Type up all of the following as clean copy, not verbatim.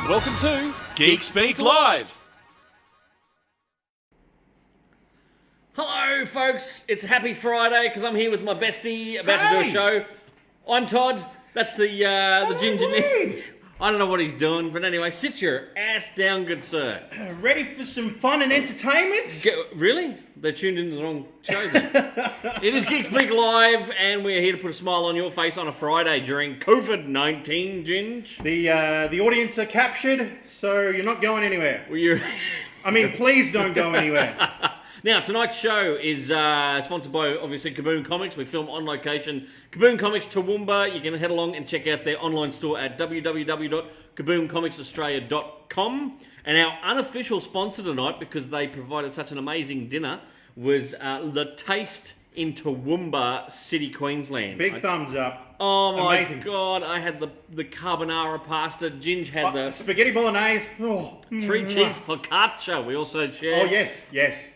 Welcome to Geek Speak Live. Hello, folks. It's Happy Friday because I'm here with my bestie about to do a show. I'm Todd. That's the ginger. I don't know what he's doing, but anyway, sit your ass down, good sir. Ready for some fun and entertainment? Really? They tuned into the wrong show then. It is Geek Speak Live, and we're here to put a smile on your face on a Friday during COVID-19, Ginge. The audience are captured, so you're not going anywhere. Please don't go anywhere. Now, tonight's show is sponsored by, obviously, Kaboom Comics. We film on location. Kaboom Comics Toowoomba. You can head along and check out their online store at www.kaboomcomicsaustralia.com. And our unofficial sponsor tonight, because they provided such an amazing dinner, was The Taste in Toowoomba City, Queensland. Big thumbs up. Oh my Amazing. God, I had the carbonara pasta. Ginge had the spaghetti bolognese. three cheese focaccia. We also shared. Oh, yes.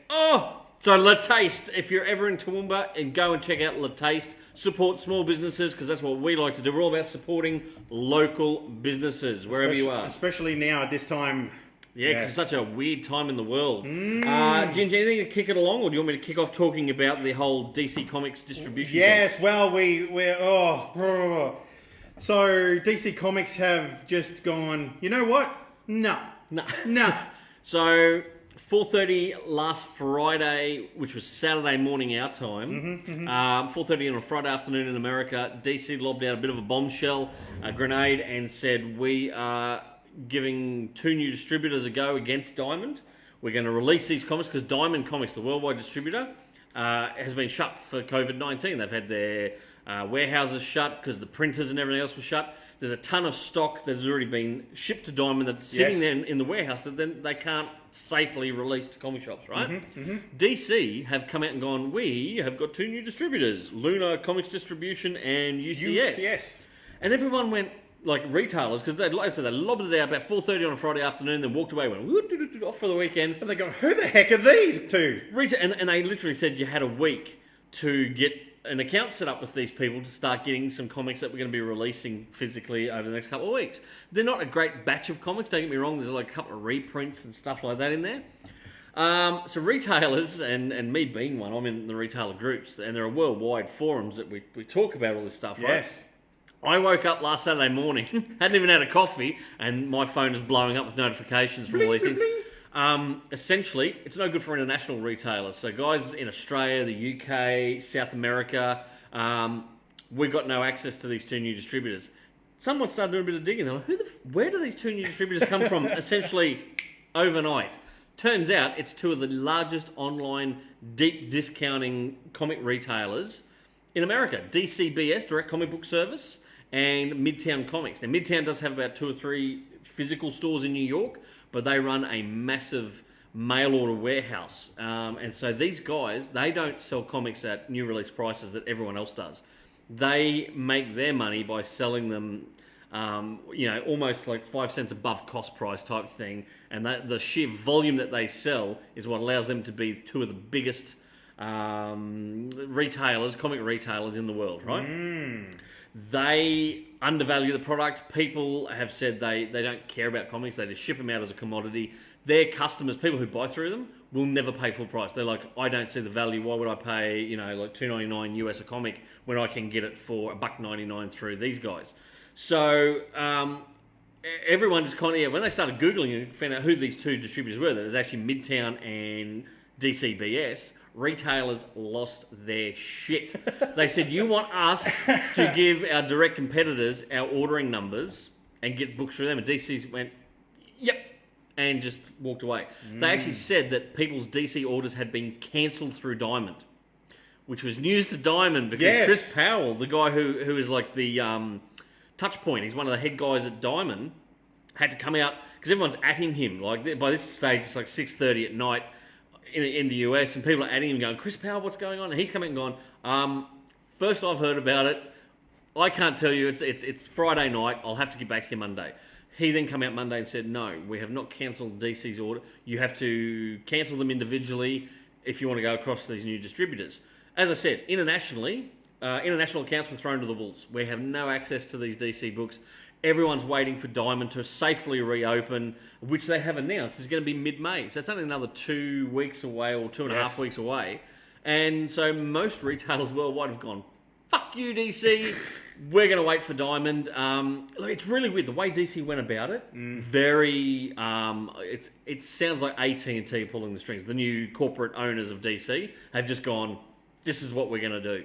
Oh, so Le Taste. If you're ever in Toowoomba, and go and check out Le Taste. Support small businesses, because that's what we like to do. We're all about supporting local businesses, wherever you are. Especially now at this time. Yeah, because it's such a weird time in the world. Ginge, anything to kick it along, or do you want me to kick off talking about the whole DC Comics distribution Yes, thing? well, So DC Comics have just gone, you know what? No. So 4:30 last Friday, which was Saturday morning our time, 4:30 on a Friday afternoon in America, DC lobbed out a bit of a bombshell, a grenade, and said, we are giving 2 new distributors a go against Diamond. We're going to release these comics because Diamond Comics, the worldwide distributor, has been shut for COVID-19. They've had their warehouses shut because the printers and everything else was shut. There's a ton of stock that's already been shipped to Diamond that's sitting there in the warehouse that then they can't safely release to comic shops, right? DC have come out and gone, we have got 2 new distributors, Luna Comics Distribution and UCS. And everyone went, like retailers, because like I said, they lobbed it out about 4:30 on a Friday afternoon, then walked away, went off for the weekend. And they go, who the heck are these two? And they literally said you had a week to get an account set up with these people to start getting some comics that we're going to be releasing physically over the next couple of weeks. They're not a great batch of comics, don't get me wrong, there's like a couple of reprints and stuff like that in there. So retailers, and me being one, I'm in the retailer groups, and there are worldwide forums that we talk about all this stuff, right? Yes. I woke up last Saturday morning, hadn't even had a coffee, and my phone is blowing up with notifications from all these things. Essentially, it's no good for international retailers. So guys in Australia, the UK, South America, we got no access to these 2 new distributors. Someone started doing a bit of digging. They're like, where do these 2 new distributors come from essentially overnight? Turns out it's 2 of the largest online deep discounting comic retailers in America. DCBS, Direct Comic Book Service, and Midtown Comics. Now, Midtown does have about 2 or 3 physical stores in New York, but they run a massive mail order warehouse. And so these guys, they don't sell comics at new release prices that everyone else does. They make their money by selling them, almost like 5 cents above cost price type thing. And the sheer volume that they sell is what allows them to be 2 of the biggest retailers, comic retailers in the world, right? They undervalue the product. People have said they don't care about comics. They just ship them out as a commodity. Their customers, people who buy through them, will never pay full price. They're like, I don't see the value. Why would I pay, like $2.99 US a comic when I can get it for $1.99 through these guys? So everyone just kind of, when they started Googling and found out who these 2 distributors were, there's actually Midtown and DCBS. Retailers lost their shit. They said, you want us to give our direct competitors our ordering numbers and get books through them? And DC went, yep, and just walked away. They actually said that people's DC orders had been cancelled through Diamond, which was news to Diamond because Chris Powell, the guy who is like the touch point, he's one of the head guys at Diamond, had to come out because everyone's atting him. Like by this stage, it's like 6:30 at night in the US, and people are adding him going, Chris Powell, what's going on? And he's coming and gone, first I've heard about it. I can't tell you. It's Friday night. I'll have to get back to you Monday. He then came out Monday and said, no, we have not cancelled DC's order. You have to cancel them individually if you want to go across these new distributors. As I said, internationally, international accounts were thrown to the wolves. We have no access to these DC books. everyone's waiting for Diamond to safely reopen, which they have announced is going to be mid-May. So it's only another 2 weeks away or 2.5 weeks away. And so most retailers worldwide have gone, fuck you, DC. We're going to wait for Diamond. Look, it's really weird. The way DC went about it, very... it sounds like AT&T pulling the strings. The new corporate owners of DC have just gone, this is what we're going to do.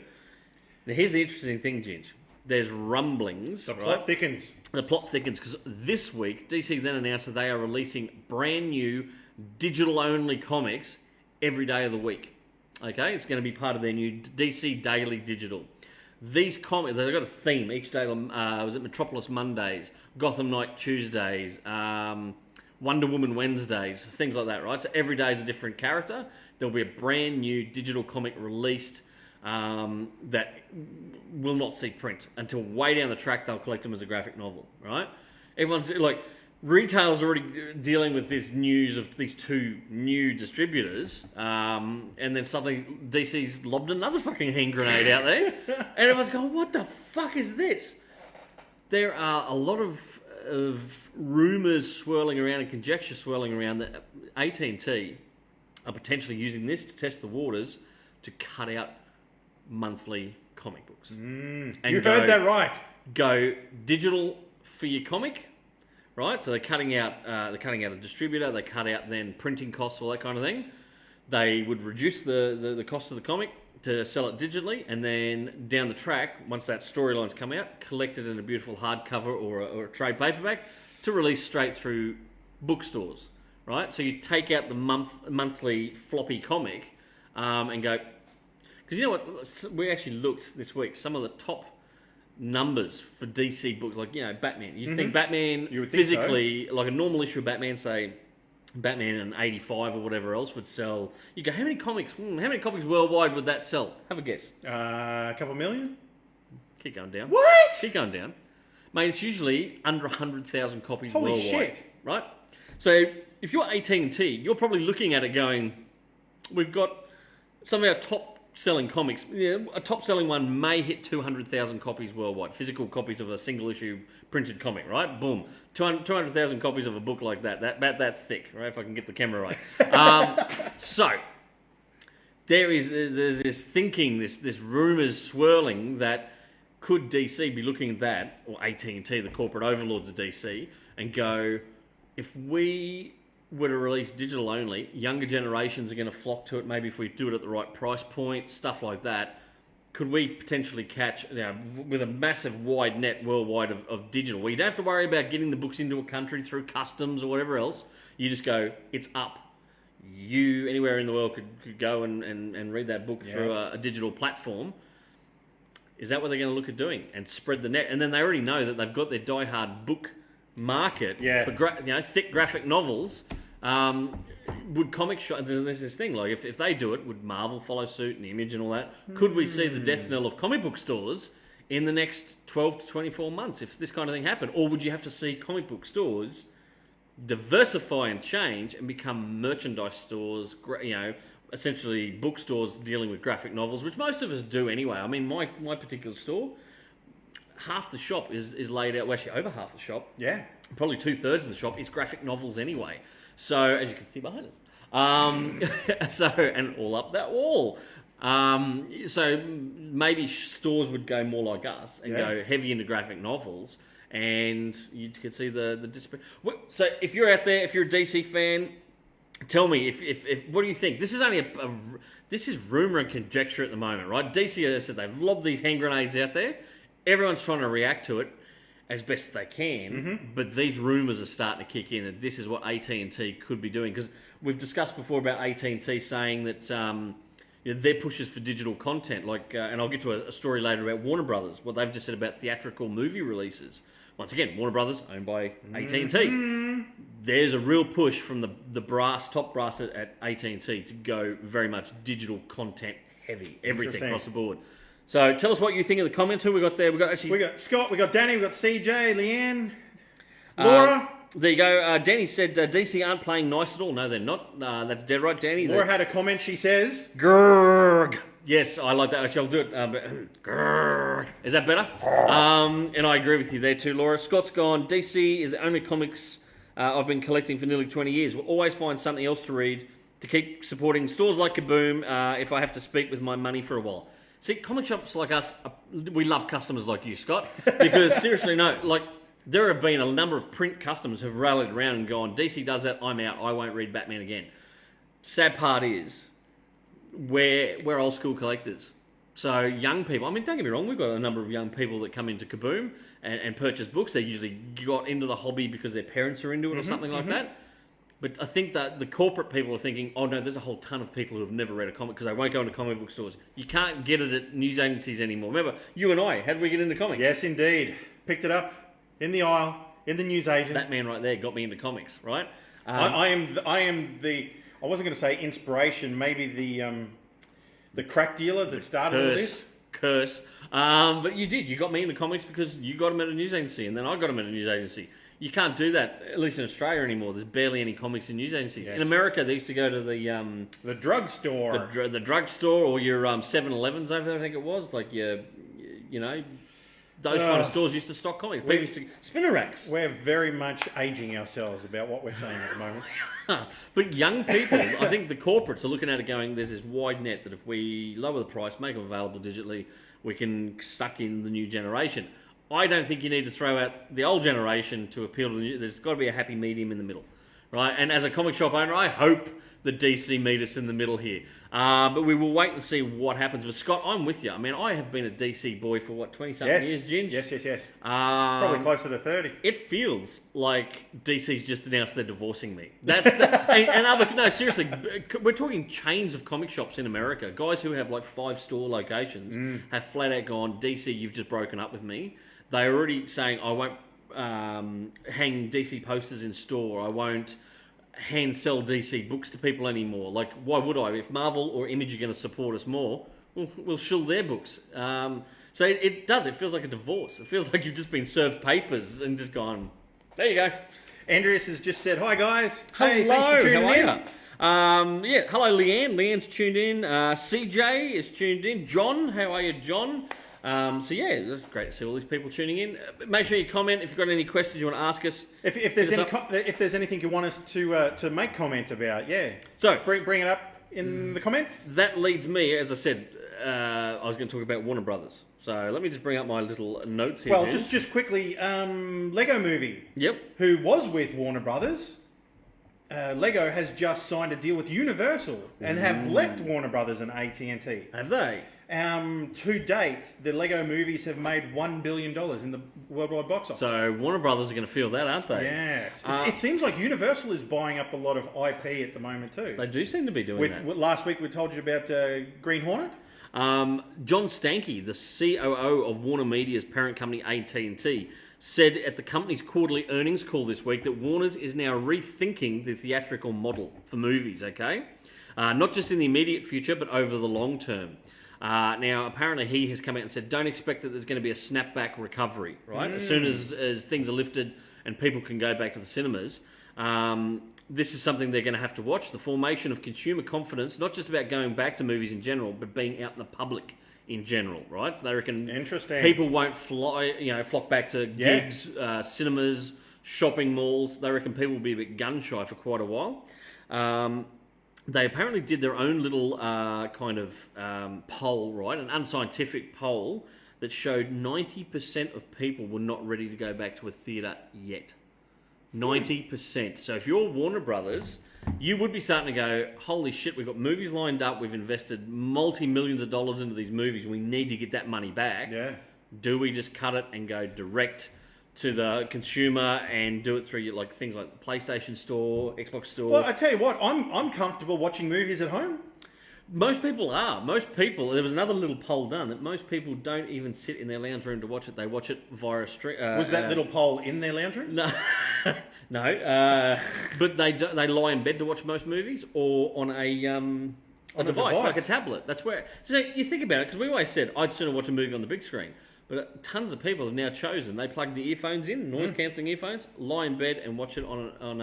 Now, here's the interesting thing, Ginge. There's rumblings. The plot thickens. The plot thickens because this week, DC then announced that they are releasing brand new digital-only comics every day of the week. Okay? It's going to be part of their new DC Daily Digital. These comics, they've got a theme each day. Was it Metropolis Mondays, Gotham Knight Tuesdays, Wonder Woman Wednesdays, things like that, right? So every day is a different character. There'll be a brand new digital comic released that will not see print until way down the track. They'll collect them as a graphic novel, right? Everyone's like, retailers are already dealing with this news of these 2 new distributors, and then suddenly DC's lobbed another fucking hand grenade out there, and everyone's going, what the fuck is this? There are a lot of rumours swirling around and conjecture swirling around that AT&T are potentially using this to test the waters to cut out monthly comic books. And you heard that right. Go digital for your comic, right? So they're cutting out a distributor. They cut out then printing costs, all that kind of thing. They would reduce the cost of the comic to sell it digitally, and then down the track, once that storyline's come out, collect it in a beautiful hardcover or a trade paperback to release straight through bookstores, right? So you take out the monthly floppy comic and go. Because you know what, we actually looked this week, some of the top numbers for DC books, like, Batman. You'd think Batman, you would physically, think so. Like a normal issue of Batman, say, Batman in 85 or whatever else would sell. You go, how many comics worldwide would that sell? Have a guess. A couple million? Keep going down. What? Keep going down. Mate, it's usually under 100,000 copies Holy worldwide. Shit. Right? So if you're AT&T, you're probably looking at it going, we've got some of our top-selling comics. Yeah, a top-selling one may hit 200,000 copies worldwide. Physical copies of a single-issue printed comic, right? Boom. 200,000 copies of a book like that. About that thick, right? If I can get the camera right. So, there's this thinking, this rumours swirling that could DC be looking at that, or AT&T, the corporate overlords of DC, and go, if we were to release digital only, younger generations are going to flock to it. Maybe if we do it at the right price point, stuff like that. Could we potentially catch, with a massive wide net worldwide of digital, where you don't have to worry about getting the books into a country through customs or whatever else. You just go, it's up. You, anywhere in the world, could go and read that book through a digital platform. Is that what they're going to look at doing? And spread the net? And then they already know that they've got their diehard book market for thick graphic novels. Would comic shop? There's this thing, like if they do it, would Marvel follow suit and Image and all that? Could we see the death knell of comic book stores in the next 12 to 24 months if this kind of thing happened? Or would you have to see comic book stores diversify and change and become merchandise stores, essentially bookstores dealing with graphic novels, which most of us do anyway. I mean, my particular store, half the shop is laid out, well, actually over half the shop. Yeah. Probably 2/3 of the shop is graphic novels anyway. So, as you can see behind us. And all up that wall. So maybe stores would go more like us and go heavy into graphic novels, and you could see the display. So if you're out there, if you're a DC fan, tell me if what do you think? This is only this is rumor and conjecture at the moment, right? DC, as I said, they've lobbed these hand grenades out there. Everyone's trying to react to it as best they can, but these rumours are starting to kick in, and this is what AT&T could be doing, because we've discussed before about AT&T saying that their pushes for digital content, like, and I'll get to a story later about Warner Brothers, what they've just said about theatrical movie releases. Once again, Warner Brothers, owned by AT&T. There's a real push from the top brass at AT&T to go very much digital content heavy, everything across the board. So tell us what you think in the comments. Who we got there? We got Scott, we got Danny, we got CJ, Leanne, Laura. There you go. Danny said DC aren't playing nice at all. No, they're not. That's dead right, Danny. Laura had a comment. She says, "Grrrg." Yes, I like that. Actually, I'll do it. Is that better? And I agree with you there too, Laura. Scott's gone. DC is the only comics I've been collecting for nearly 20 years. We'll always find something else to read to keep supporting stores like Kaboom if I have to speak with my money for a while. See, comic shops like us, we love customers like you, Scott, because seriously, no, like there have been a number of print customers who've rallied around and gone, DC does that, I'm out, I won't read Batman again. Sad part is, we're old school collectors. So young people, I mean, don't get me wrong, we've got a number of young people that come into Kaboom and purchase books. They usually got into the hobby because their parents are into it or something like that. But I think that the corporate people are thinking, oh no, there's a whole ton of people who have never read a comic because they won't go into comic book stores. You can't get it at news agencies anymore. Remember, you and I, how did we get into comics? Yes, indeed. Picked it up in the aisle, in the news agent. That man right there got me into comics, right? I am the, I wasn't going to say inspiration, maybe the crack dealer that started all this. Curse. But you did. You got me into comics because you got them at a news agency, and then I got them at a news agency. You can't do that, at least in Australia anymore. There's barely any comics in news agencies. Yes. In America, they used to go to the drugstore. The drugstore or your 7-Elevens over there, I think it was. Like your, you know, those kind of stores used to stock comics. People used to spinner racks. We're very much aging ourselves about what we're saying at the moment. But young people, I think the corporates are looking at it going, there's this wide net that if we lower the price, make them available digitally, we can suck in the new generation. I don't think you need to throw out the old generation to appeal to the new. There's got to be a happy medium in the middle, right? And as a comic shop owner, I hope the DC meet us in the middle here. But we will wait and see what happens. But Scott, I'm with you. I mean, I have been a DC boy for what, 20-something years, Ginge? Yes. Probably closer to 30. It feels like DC's just announced they're divorcing me. That's the, and other, no, seriously, we're talking chains of comic shops in America. Guys who have like 5-store locations have flat out gone, DC, you've just broken up with me. They're already saying, I won't hang DC posters in store. I won't hand sell DC books to people anymore. Like, why would I? If Marvel or Image are going to support us more, we'll shill their books. So it does. It feels like a divorce. It feels like you've just been served papers and just gone, there you go. Andreas has just said, hi guys. Hello, hey, thanks for tuning in. Yeah, hello Leanne. Leanne's tuned in. CJ is tuned in. John, how are you, John? So yeah, that's great to see all these people tuning in. Make sure you comment if you've got any questions you want to ask us. If there's anything you want us to make comment about, yeah. So bring it up in the comments. That leads me, as I said, I was going to talk about Warner Brothers. So let me just bring up my little notes here. Well, just quickly, Lego Movie. Yep. Who was with Warner Brothers? Lego has just signed a deal with Universal and have left Warner Brothers and AT&T. Have they? To date, the Lego movies have made $1 billion in the worldwide box office. So Warner Brothers are going to feel that, aren't they? Yes. It seems like Universal is buying up a lot of IP at the moment too. They do seem to be doing that. Last week we told you about Green Hornet. John Stankey, the COO of Warner Media's parent company AT&T, said at the company's quarterly earnings call this week that Warner's is now rethinking the theatrical model for movies, okay? Not just in the immediate future, but over the long term. Now, apparently he has come out and said, don't expect that there's going to be a snapback recovery, right? As soon as things are lifted and people can go back to the cinemas, this is something they're going to have to watch. The formation of consumer confidence, not just about going back to movies in general, but being out in the public in general, right? So they reckon people won't flock back to gigs, cinemas, shopping malls. They reckon people will be a bit gun shy for quite a while. They apparently did their own little poll, right? An unscientific poll that showed 90% of people were not ready to go back to a theatre yet. 90%. So if you're Warner Brothers, you would be starting to go, holy shit, we've got movies lined up, we've invested multi-millions of dollars into these movies, we need to get that money back. Yeah. Do we just cut it and go direct to the consumer and do it through like things like the PlayStation Store, Xbox Store? Well, I tell you what, I'm comfortable watching movies at home. Most people are. Most people, there was another little poll done that most people don't even sit in their lounge room to watch it. They watch it via a stream. Was that little poll in their lounge room? No, no. But they lie in bed to watch most movies or on a device like a tablet. That's where. So you think about it, because we always said I'd sooner watch a movie on the big screen. But tons of people have now chosen. They plug the earphones in, noise cancelling earphones, lie in bed and watch it on an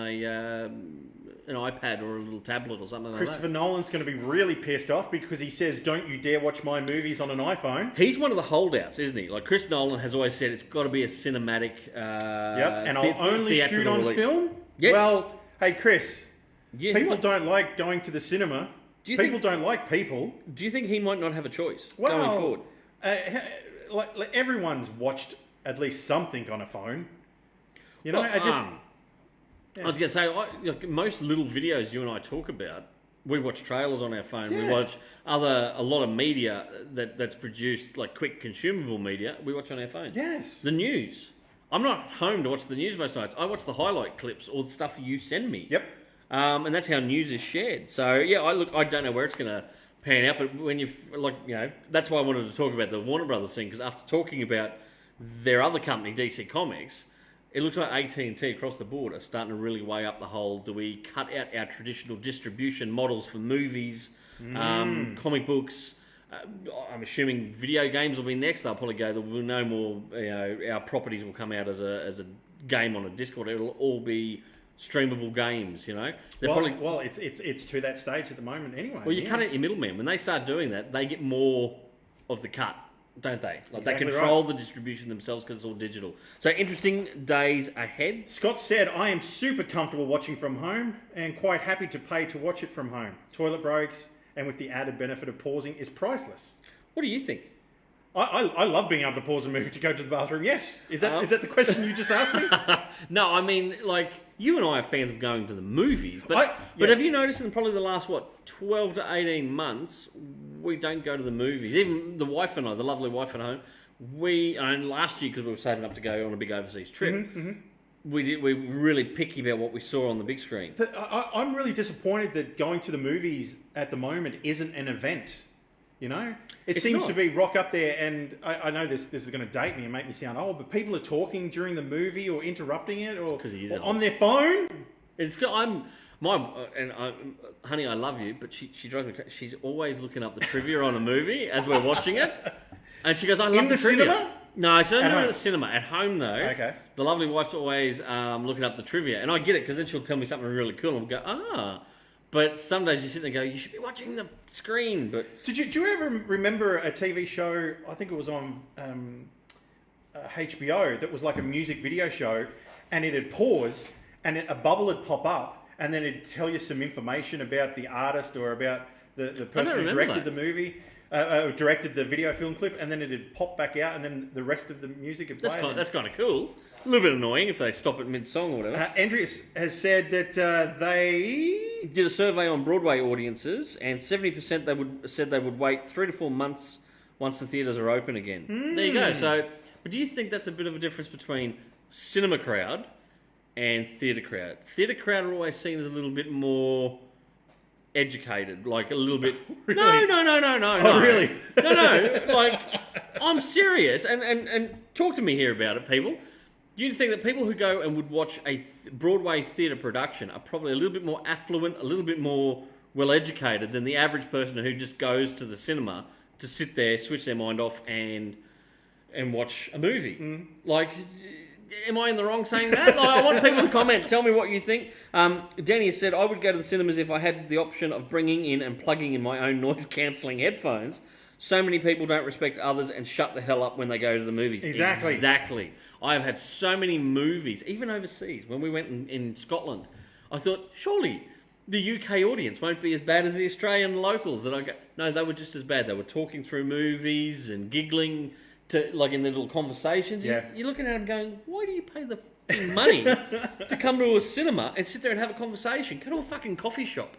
iPad or a little tablet or something like that. Christopher Nolan's going to be really pissed off because he says, "Don't you dare watch my movies on an iPhone." He's one of the holdouts, isn't he? Like Chris Nolan has always said, it's got to be a cinematic. And I'll only shoot on release. film. Yes. Well, hey Chris, Yeah, people don't like going to the cinema. People don't like people. Do you think he might not have a choice Well, going forward? Like everyone's watched at least something on a phone. You know, Well, I was going to say, most little videos you and I talk about, we watch trailers on our phone. Yeah. We watch a lot of media that's produced, like quick consumable media, we watch on our phones. Yes. The news. I'm not home to watch the news most nights. I watch the highlight clips or the stuff you send me. Yep. And that's how news is shared. So, yeah, I don't know where it's going to pan out, but when that's why I wanted to talk about the Warner Brothers thing, because after talking about their other company, DC Comics, it looks like AT&T across the board are starting to really weigh up the whole, do we cut out our traditional distribution models for movies, comic books? I'm assuming video games will be next. They'll probably go, there will no more, our properties will come out as a game on a disc, or it'll all be streamable games, Well, it's to that stage at the moment anyway. Well, you cut out your middleman. When they start doing that, they get more of the cut, don't they? Like Exactly they control right. the distribution themselves because it's all digital. So interesting days ahead. Scott said, "I am super comfortable watching from home and quite happy to pay to watch it from home. Toilet breaks and with the added benefit of pausing is priceless." What do you think? I love being able to pause a movie to go to the bathroom. Yes, is that the question you just asked me? No, I mean, like, you and I are fans of going to the movies, but Yes. have you noticed in probably the last, 12 to 18 months, we don't go to the movies. Even the wife and I, the lovely wife at home, and last year, because we were saving up to go on a big overseas trip, we were really picky about what we saw on the big screen. But I'm really disappointed that going to the movies at the moment isn't an event. It It's seems not. to be rock up there, and I know this is going to date me and make me sound old, but people are talking during the movie or interrupting it, or 'cause he is or old. on their phone. It's good. Honey, I love you, but she drives me crazy. She's always looking up the trivia on a movie as we're watching it, and she goes, "I love In the trivia." cinema? No, she doesn't At do it home? at the cinema. At home, though, Okay. the lovely wife's always looking up the trivia, and I get it because then she'll tell me something really cool, and I'll go, "Ah." But some days you sit there and go, "You should be watching the screen." But Do you ever remember a TV show? I think it was on HBO. That was like a music video show, and it'd pause, and a bubble would pop up, and then it'd tell you some information about the artist or about the person who remember directed that. the movie, directed the video film clip, and then it'd pop back out, and then the rest of the music would play. that's kind of cool. A little bit annoying if they stop at mid-song or whatever. Andreas has said that they. Did a survey on Broadway audiences, and 70% said they would wait 3 to 4 months once the theatres are open again. There you go. So, but do you think that's a bit of a difference between cinema crowd and theatre crowd? Theatre crowd are always seen as a little bit more educated, like a little bit. Really? No. Oh, really? No. Like, I'm serious, and talk to me here about it, people. Do you think that people who go and would watch a Broadway theatre production are probably a little bit more affluent, a little bit more well-educated than the average person who just goes to the cinema to sit there, switch their mind off, and watch a movie? Like, am I in the wrong saying that? Like, I want people to comment. Tell me what you think. Danny has said, I would go to the cinemas if I had the option of bringing in and plugging in my own noise-cancelling headphones. So many people don't respect others and shut the hell up when they go to the movies. Exactly. I have had so many movies, even overseas. When we went in Scotland, I thought, surely the UK audience won't be as bad as the Australian locals. And I go, no, they were just as bad. They were talking through movies and giggling to like in their little conversations. Yeah. You're looking at them going, why do you pay the fucking money to come to a cinema and sit there and have a conversation? Go to a fucking coffee shop.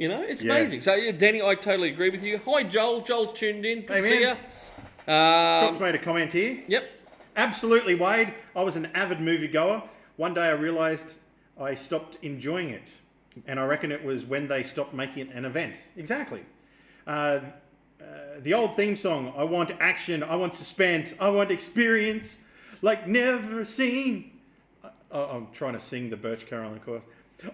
It's amazing. So, yeah, Danny, I totally agree with you. Hi, Joel. Joel's tuned in. Good to see you. Scott's made a comment here. Yep. Absolutely, Wade. I was an avid moviegoer. One day I realised I stopped enjoying it. And I reckon it was when they stopped making it an event. Exactly. The old theme song, I want action, I want suspense, I want experience, like never seen. I'm trying to sing the Birch Carolyn chorus.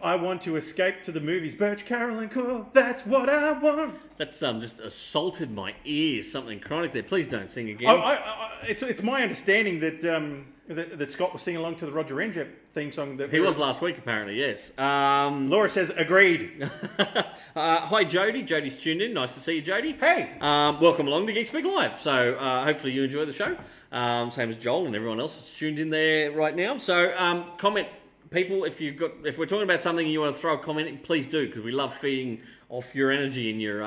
I want to escape to the movies. Birch, Carol, and Cool. That's what I want. That's just assaulted my ears. Something chronic there. Please don't sing again. It's my understanding that that Scott was singing along to the Roger Rendrep theme song. That He was last week, apparently, yes. Laura says, agreed. Hi, Jody. Jody's tuned in. Nice to see you, Jody. Hey. Welcome along to Geek Speak Live. So hopefully you enjoy the show. Same as Joel and everyone else that's tuned in there right now. So comment, people, if we're talking about something and you want to throw a comment in, please do, because we love feeding off your energy and your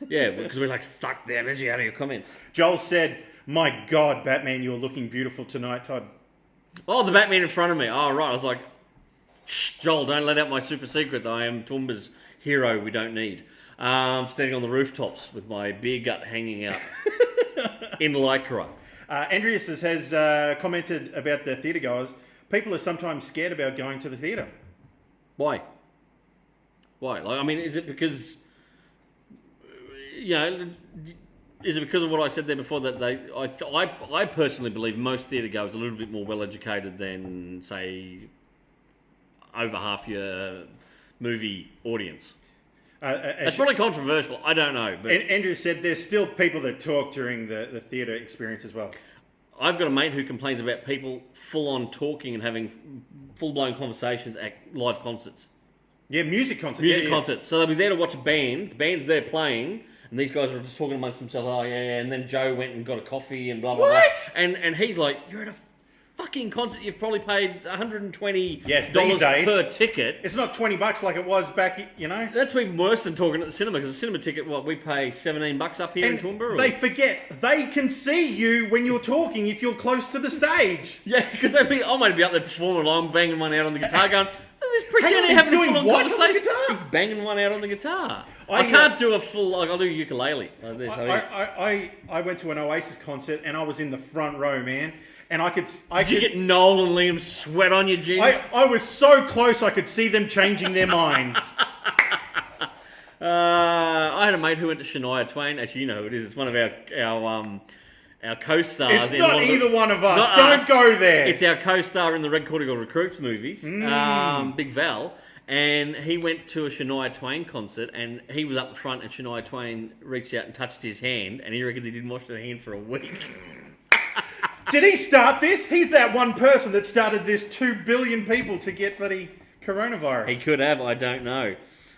because we like suck the energy out of your comments. Joel said, my God, Batman, you're looking beautiful tonight, Todd. Oh, the Batman in front of me. Oh, right. I was like, shh, Joel, don't let out my super secret that I am Toomba's hero we don't need. Standing on the rooftops with my beer gut hanging out in Lycra. Andreas has commented about the theatre goers. People are sometimes scared about going to the theatre. Why? Like, I mean, is it because, is it because of what I said there before that I personally believe most theatre goers are a little bit more well educated than, say, over half your movie audience. It's probably controversial. I don't know. But Andrew said there's still people that talk during the theatre experience as well. I've got a mate who complains about people full-on talking and having full-blown conversations at live concerts. Yeah, music concerts. Music concerts. So they'll be there to watch a band. The band's there playing, and these guys are just talking amongst themselves. Oh, yeah. And then Joe went and got a coffee and blah, blah, blah. And he's like, you're at a fucking concert. You've probably paid $120 these days, per ticket. It's not $20 like it was back, That's even worse than talking at the cinema, because the cinema ticket, we pay $17 up here in Toowoomba? They forget they can see you when you're talking if you're close to the stage. Yeah, because I might be up there performing along, banging one out on the guitar, going, this prick Hang on, having doing a full-on what on the conversation. guitar? He's banging one out on the guitar. I can't do a full, I'll do a ukulele like this. I went to an Oasis concert and I was in the front row, man. And Did you get Noel and Liam sweat on your jeans? I was so close I could see them changing their minds. I had a mate who went to Shania Twain. Actually, you know who it is. It's one of our co-stars. It's not either one of us. Not Don't us. go there. It's our co-star in the Red Cortical Recruits movies, Big Val. And he went to a Shania Twain concert, and he was up the front, and Shania Twain reached out and touched his hand, and he reckons he didn't wash their hand for a week. Did he start this? He's that one person that started this 2 billion people to get bloody coronavirus. He could have, I don't know.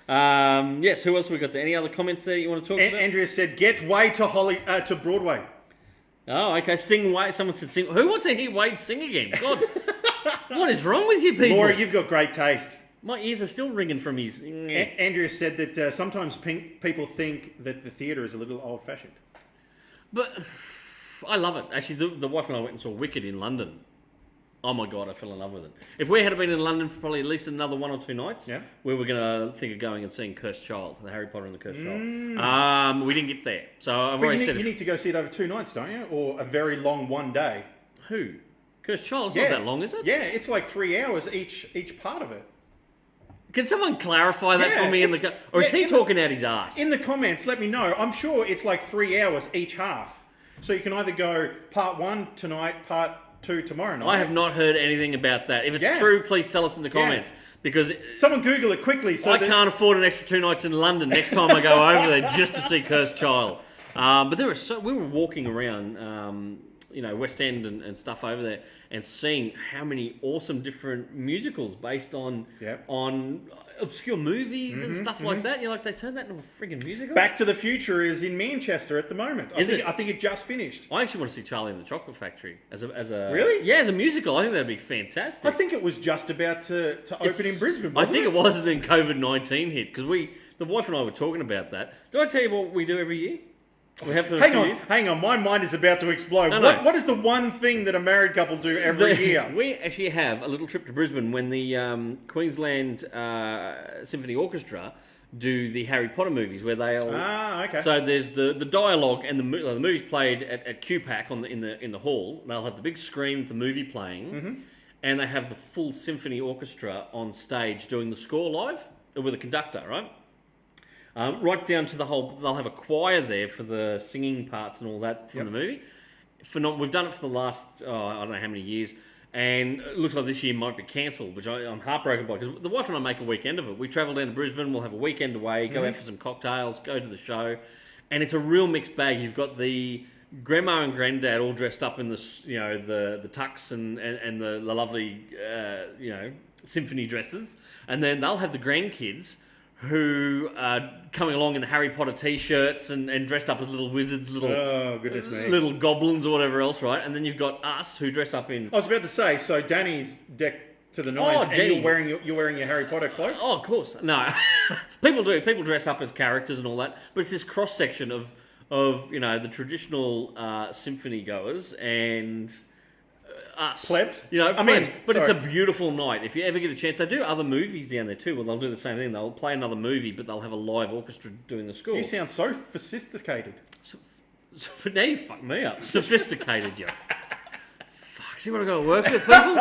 Yes, who else have we got there? Any other comments there you want to talk about? Andrea said, get Way to Broadway. Oh, okay, sing Wade. Someone said sing. Who wants to hear Wade sing again? God, what is wrong with you people? Laura, you've got great taste. My ears are still ringing from his... Andrea said that sometimes people think that the theatre is a little old-fashioned. But I love it. Actually, the wife and I went and saw Wicked in London. Oh my God, I fell in love with it. If we had been in London for probably at least another 1 or 2 nights, we were going to think of going and seeing Cursed Child, the Harry Potter and the Cursed Child. We didn't get there. So I've already said... You need to go see it over 2 nights, don't you? Or a very long one day. Who? Cursed Child? It's not that long, is it? Yeah, it's like 3 hours each part of it. Can someone clarify that for me? Or is he talking out his ass? In the comments, let me know. I'm sure it's like 3 hours each half. So you can either go part 1 tonight, part 2 tomorrow night. I have not heard anything about that. If it's true, please tell us in the comments. Because someone Google it quickly. So I can't afford an extra 2 nights in London next time I go over there just to see Cursed Child. But we were walking around, West End and stuff over there, and seeing how many awesome different musicals based on obscure movies and stuff like that. You're like, they turned that into a friggin' musical? Back to the Future is in Manchester at the moment. I think it just finished. I actually want to see Charlie and the Chocolate Factory as a Really? Yeah, as a musical. I think that'd be fantastic. I think it was just about to open in Brisbane. I think it was, and then COVID-19 hit, because the wife and I were talking about that. Do I tell you what we do every year? We have for hang on. My mind is about to explode. No. What is the one thing that a married couple do every year? We actually have a little trip to Brisbane when the Queensland Symphony Orchestra do the Harry Potter movies, where they'll... okay. So there's the dialogue, and the movie's played at QPAC in the hall. They'll have the big screen with the movie playing, and they have the full symphony orchestra on stage doing the score live with a conductor, right? Right down to they'll have a choir there for the singing parts and all that from the movie. We've done it for the last, I don't know how many years, And it looks like this year might be cancelled, which I'm heartbroken by, because the wife and I make a weekend of it. We travel down to Brisbane, we'll have a weekend away, go out for some cocktails, go to the show, and it's a real mixed bag. You've got the grandma and granddad all dressed up in the tux and the lovely symphony dresses, and then they'll have the grandkids who are coming along in the Harry Potter t-shirts and dressed up as little wizards, Oh, goodness me. little goblins or whatever else, right? And then you've got us who dress up in... I was about to say, so Danny's decked to the nines, and Danny. you're wearing your Harry Potter cloak? Oh, of course. No. People do. People dress up as characters and all that. But it's this cross-section of the traditional symphony goers and us. Plebs? Plebs. But it's a sorry. beautiful night. If you ever get a chance, they do other movies down there too. Well, they'll do the same thing. They'll play another movie, but they'll have a live orchestra doing the score. You sound so sophisticated. So now you fuck me up. Sophisticated, you. Fuck, see what I got to work with, people?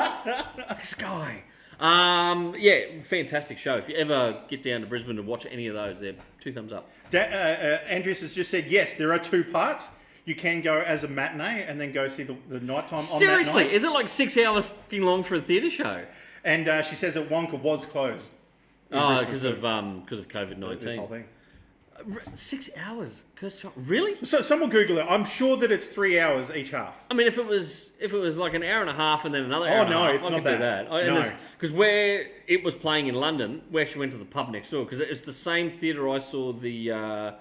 This guy. Fantastic show. If you ever get down to Brisbane to watch any of those, they're 2 thumbs up. Andreas has just said, yes, there are 2 parts. You can go as a matinee and then go see the nighttime on that Seriously, night. is it like 6 hours fucking long for a theatre show? And she says that Wonka was closed. Oh, because of This COVID-19. whole thing. 6 hours, really? So someone Google it. I'm sure that it's 3 hours each half. I mean, if it was like an hour and a half and then another hour and a half, it's I not could do that. that. No. Because where it was playing in London, we actually went to the pub next door because it's the same theatre I saw the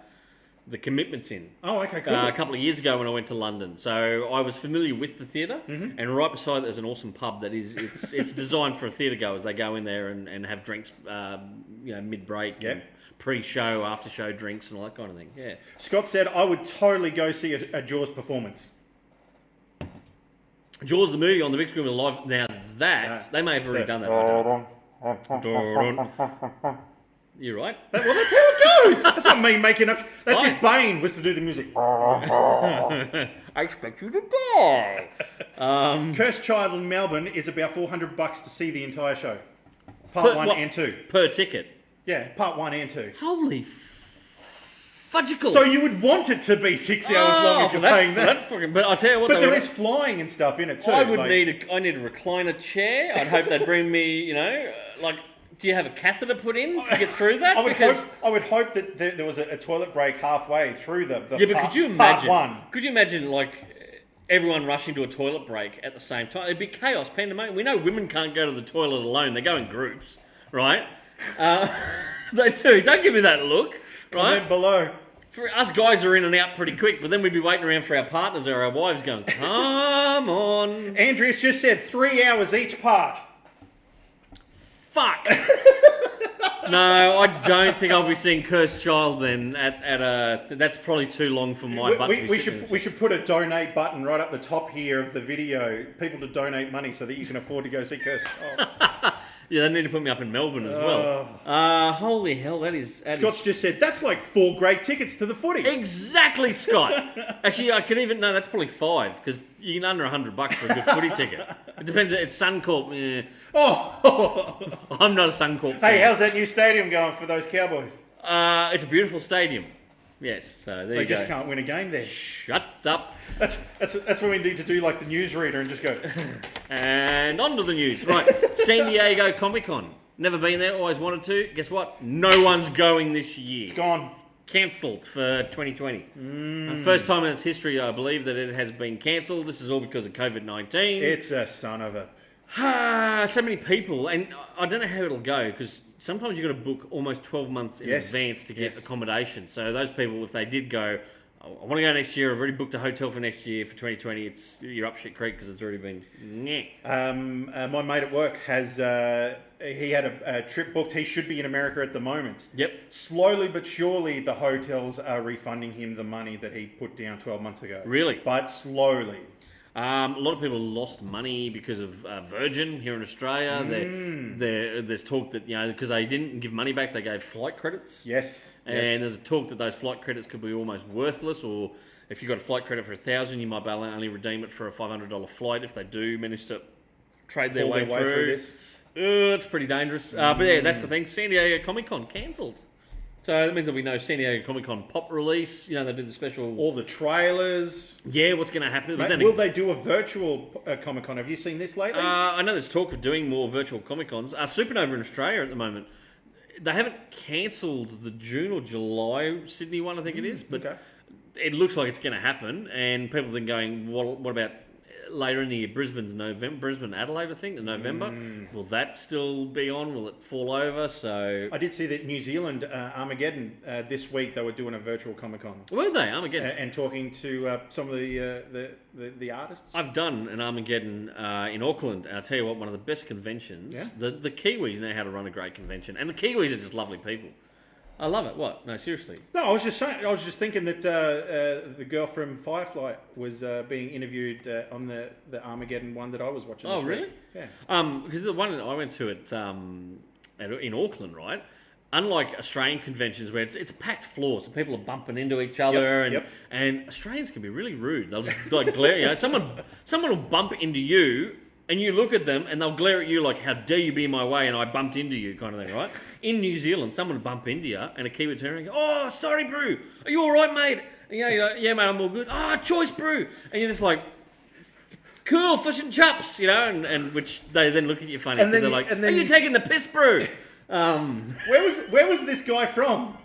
Commitments in. Oh, okay, cool. A couple of years ago when I went to London, so I was familiar with the theater, and right beside there's an awesome pub that it's designed for a theatre goers. They go in there and have drinks, mid break, Yep. and pre-show, after-show drinks, and all that kind of thing. Yeah. Scott said, I would totally go see a Jaws performance. Jaws the movie on the big screen with live. Now they may have already done that. I don't. You're right. Well, that's how it goes. That's not me making up. That's Right. if Bane was to do the music. I expect you to die. Cursed Child in Melbourne is about $400 to see the entire show. Part 1 and 2. Per ticket. Yeah, part 1 and 2. Holy fudgicle. So you would want it to be 6 hours long if you're paying that. That's fucking, but I'll tell you what, But there is flying and stuff in it too. I need a recliner chair. I'd hope they'd bring me, do you have a catheter put in to get through that? I would hope that there was a toilet break halfway through the yeah, but could you imagine? Part 1. Could you imagine everyone rushing to a toilet break at the same time? It'd be chaos, pandemonium. We know women can't go to the toilet alone. They go in groups, right? They do. Don't give me that look, right? Comment below. For us guys are in and out pretty quick, but then we'd be waiting around for our partners or our wives going, come on. Andreas just said 3 hours each part. Fuck. No, I don't think I'll be seeing Cursed Child then. That's probably too long for my butt to be sitting we should put a donate button right up the top here of the video. People to donate money so that you can afford to go see Cursed Child. Yeah, they need to put me up in Melbourne as well. Holy hell, that is... Scott's just said, that's like 4 great tickets to the footy. Exactly, Scott. Actually, I could even... No, that's probably 5, because you can under $100 for a good footy ticket. It depends. It's Suncorp. Yeah. Oh! I'm not a Suncorp fan. Hey, how's that new stadium going for those Cowboys? It's a beautiful stadium. Yes, so there They you go. just can't win a game there. Shut up. That's when we need to do like the newsreader and just go. And on to the news. Right, San Diego Comic-Con. Never been there, always wanted to. Guess what? No one's going this year. It's gone. Cancelled for 2020. First time in its history, I believe, that it has been cancelled. This is all because of COVID-19. It's a son of a... So many people, and I don't know how it'll go, because sometimes you've got to book almost 12 months in advance to get accommodation. So those people, if they did go, I want to go next year, I've already booked a hotel for next year for 2020, you're up shit creek because it's already been... my mate at work has... he had a trip booked. He should be in America at the moment. Yep. Slowly but surely, the hotels are refunding him the money that he put down 12 months ago. Really? But slowly. A lot of people lost money because of Virgin here in Australia. There's talk that, because they didn't give money back, they gave flight credits. Yes. And there's a talk that those flight credits could be almost worthless, or if you got a flight credit for $1,000, you might be able to only redeem it for a $500 flight if they do manage to trade their way through. this. It's pretty dangerous. But yeah, that's the thing. San Diego Comic-Con cancelled. So that means there'll be no San Diego Comic Con pop release. You know, they did the special. All the trailers. Yeah, what's going to happen? But then Will they do a virtual Comic Con? Have you seen this lately? I know there's talk of doing more virtual Comic Cons. Supernova in Australia at the moment, they haven't cancelled the June or July Sydney one, I think it is, but okay. it looks like it's going to happen. And people have been going, what about later in the year? Brisbane, Adelaide, I think, in November. Will that still be on? Will it fall over? So I did see that New Zealand Armageddon this week they were doing a virtual Comic Con. were they Armageddon? And talking to some of the artists. I've done an Armageddon in Auckland. And I'll tell you what, one of the best conventions. Yeah? The Kiwis know how to run a great convention, and the Kiwis are just lovely people. I love it. What? No, seriously. No, I was just saying. I was just thinking that the girl from Firefly was being interviewed on the Armageddon one that I was watching. Oh, this really? week. Yeah. Because the one I went to in Auckland, right? Unlike Australian conventions where it's a packed floor, so people are bumping into each other, and Australians can be really rude. They'll just like glare. You know, someone will bump into you, and you look at them, and they'll glare at you like, "How dare you be in my way?" And I bumped into you, kind of thing, right? In New Zealand, someone would bump into you, and a Kiwi would turn around and go, "Oh, sorry, brew. Are you all right, mate?" And you're like, "Yeah, mate, I'm all good." "Ah, choice brew," and you're just like, "Cool, fish and chops," you know, and which they then look at you funny because they're like, "Are you taking the piss, brew?" Where was this guy from?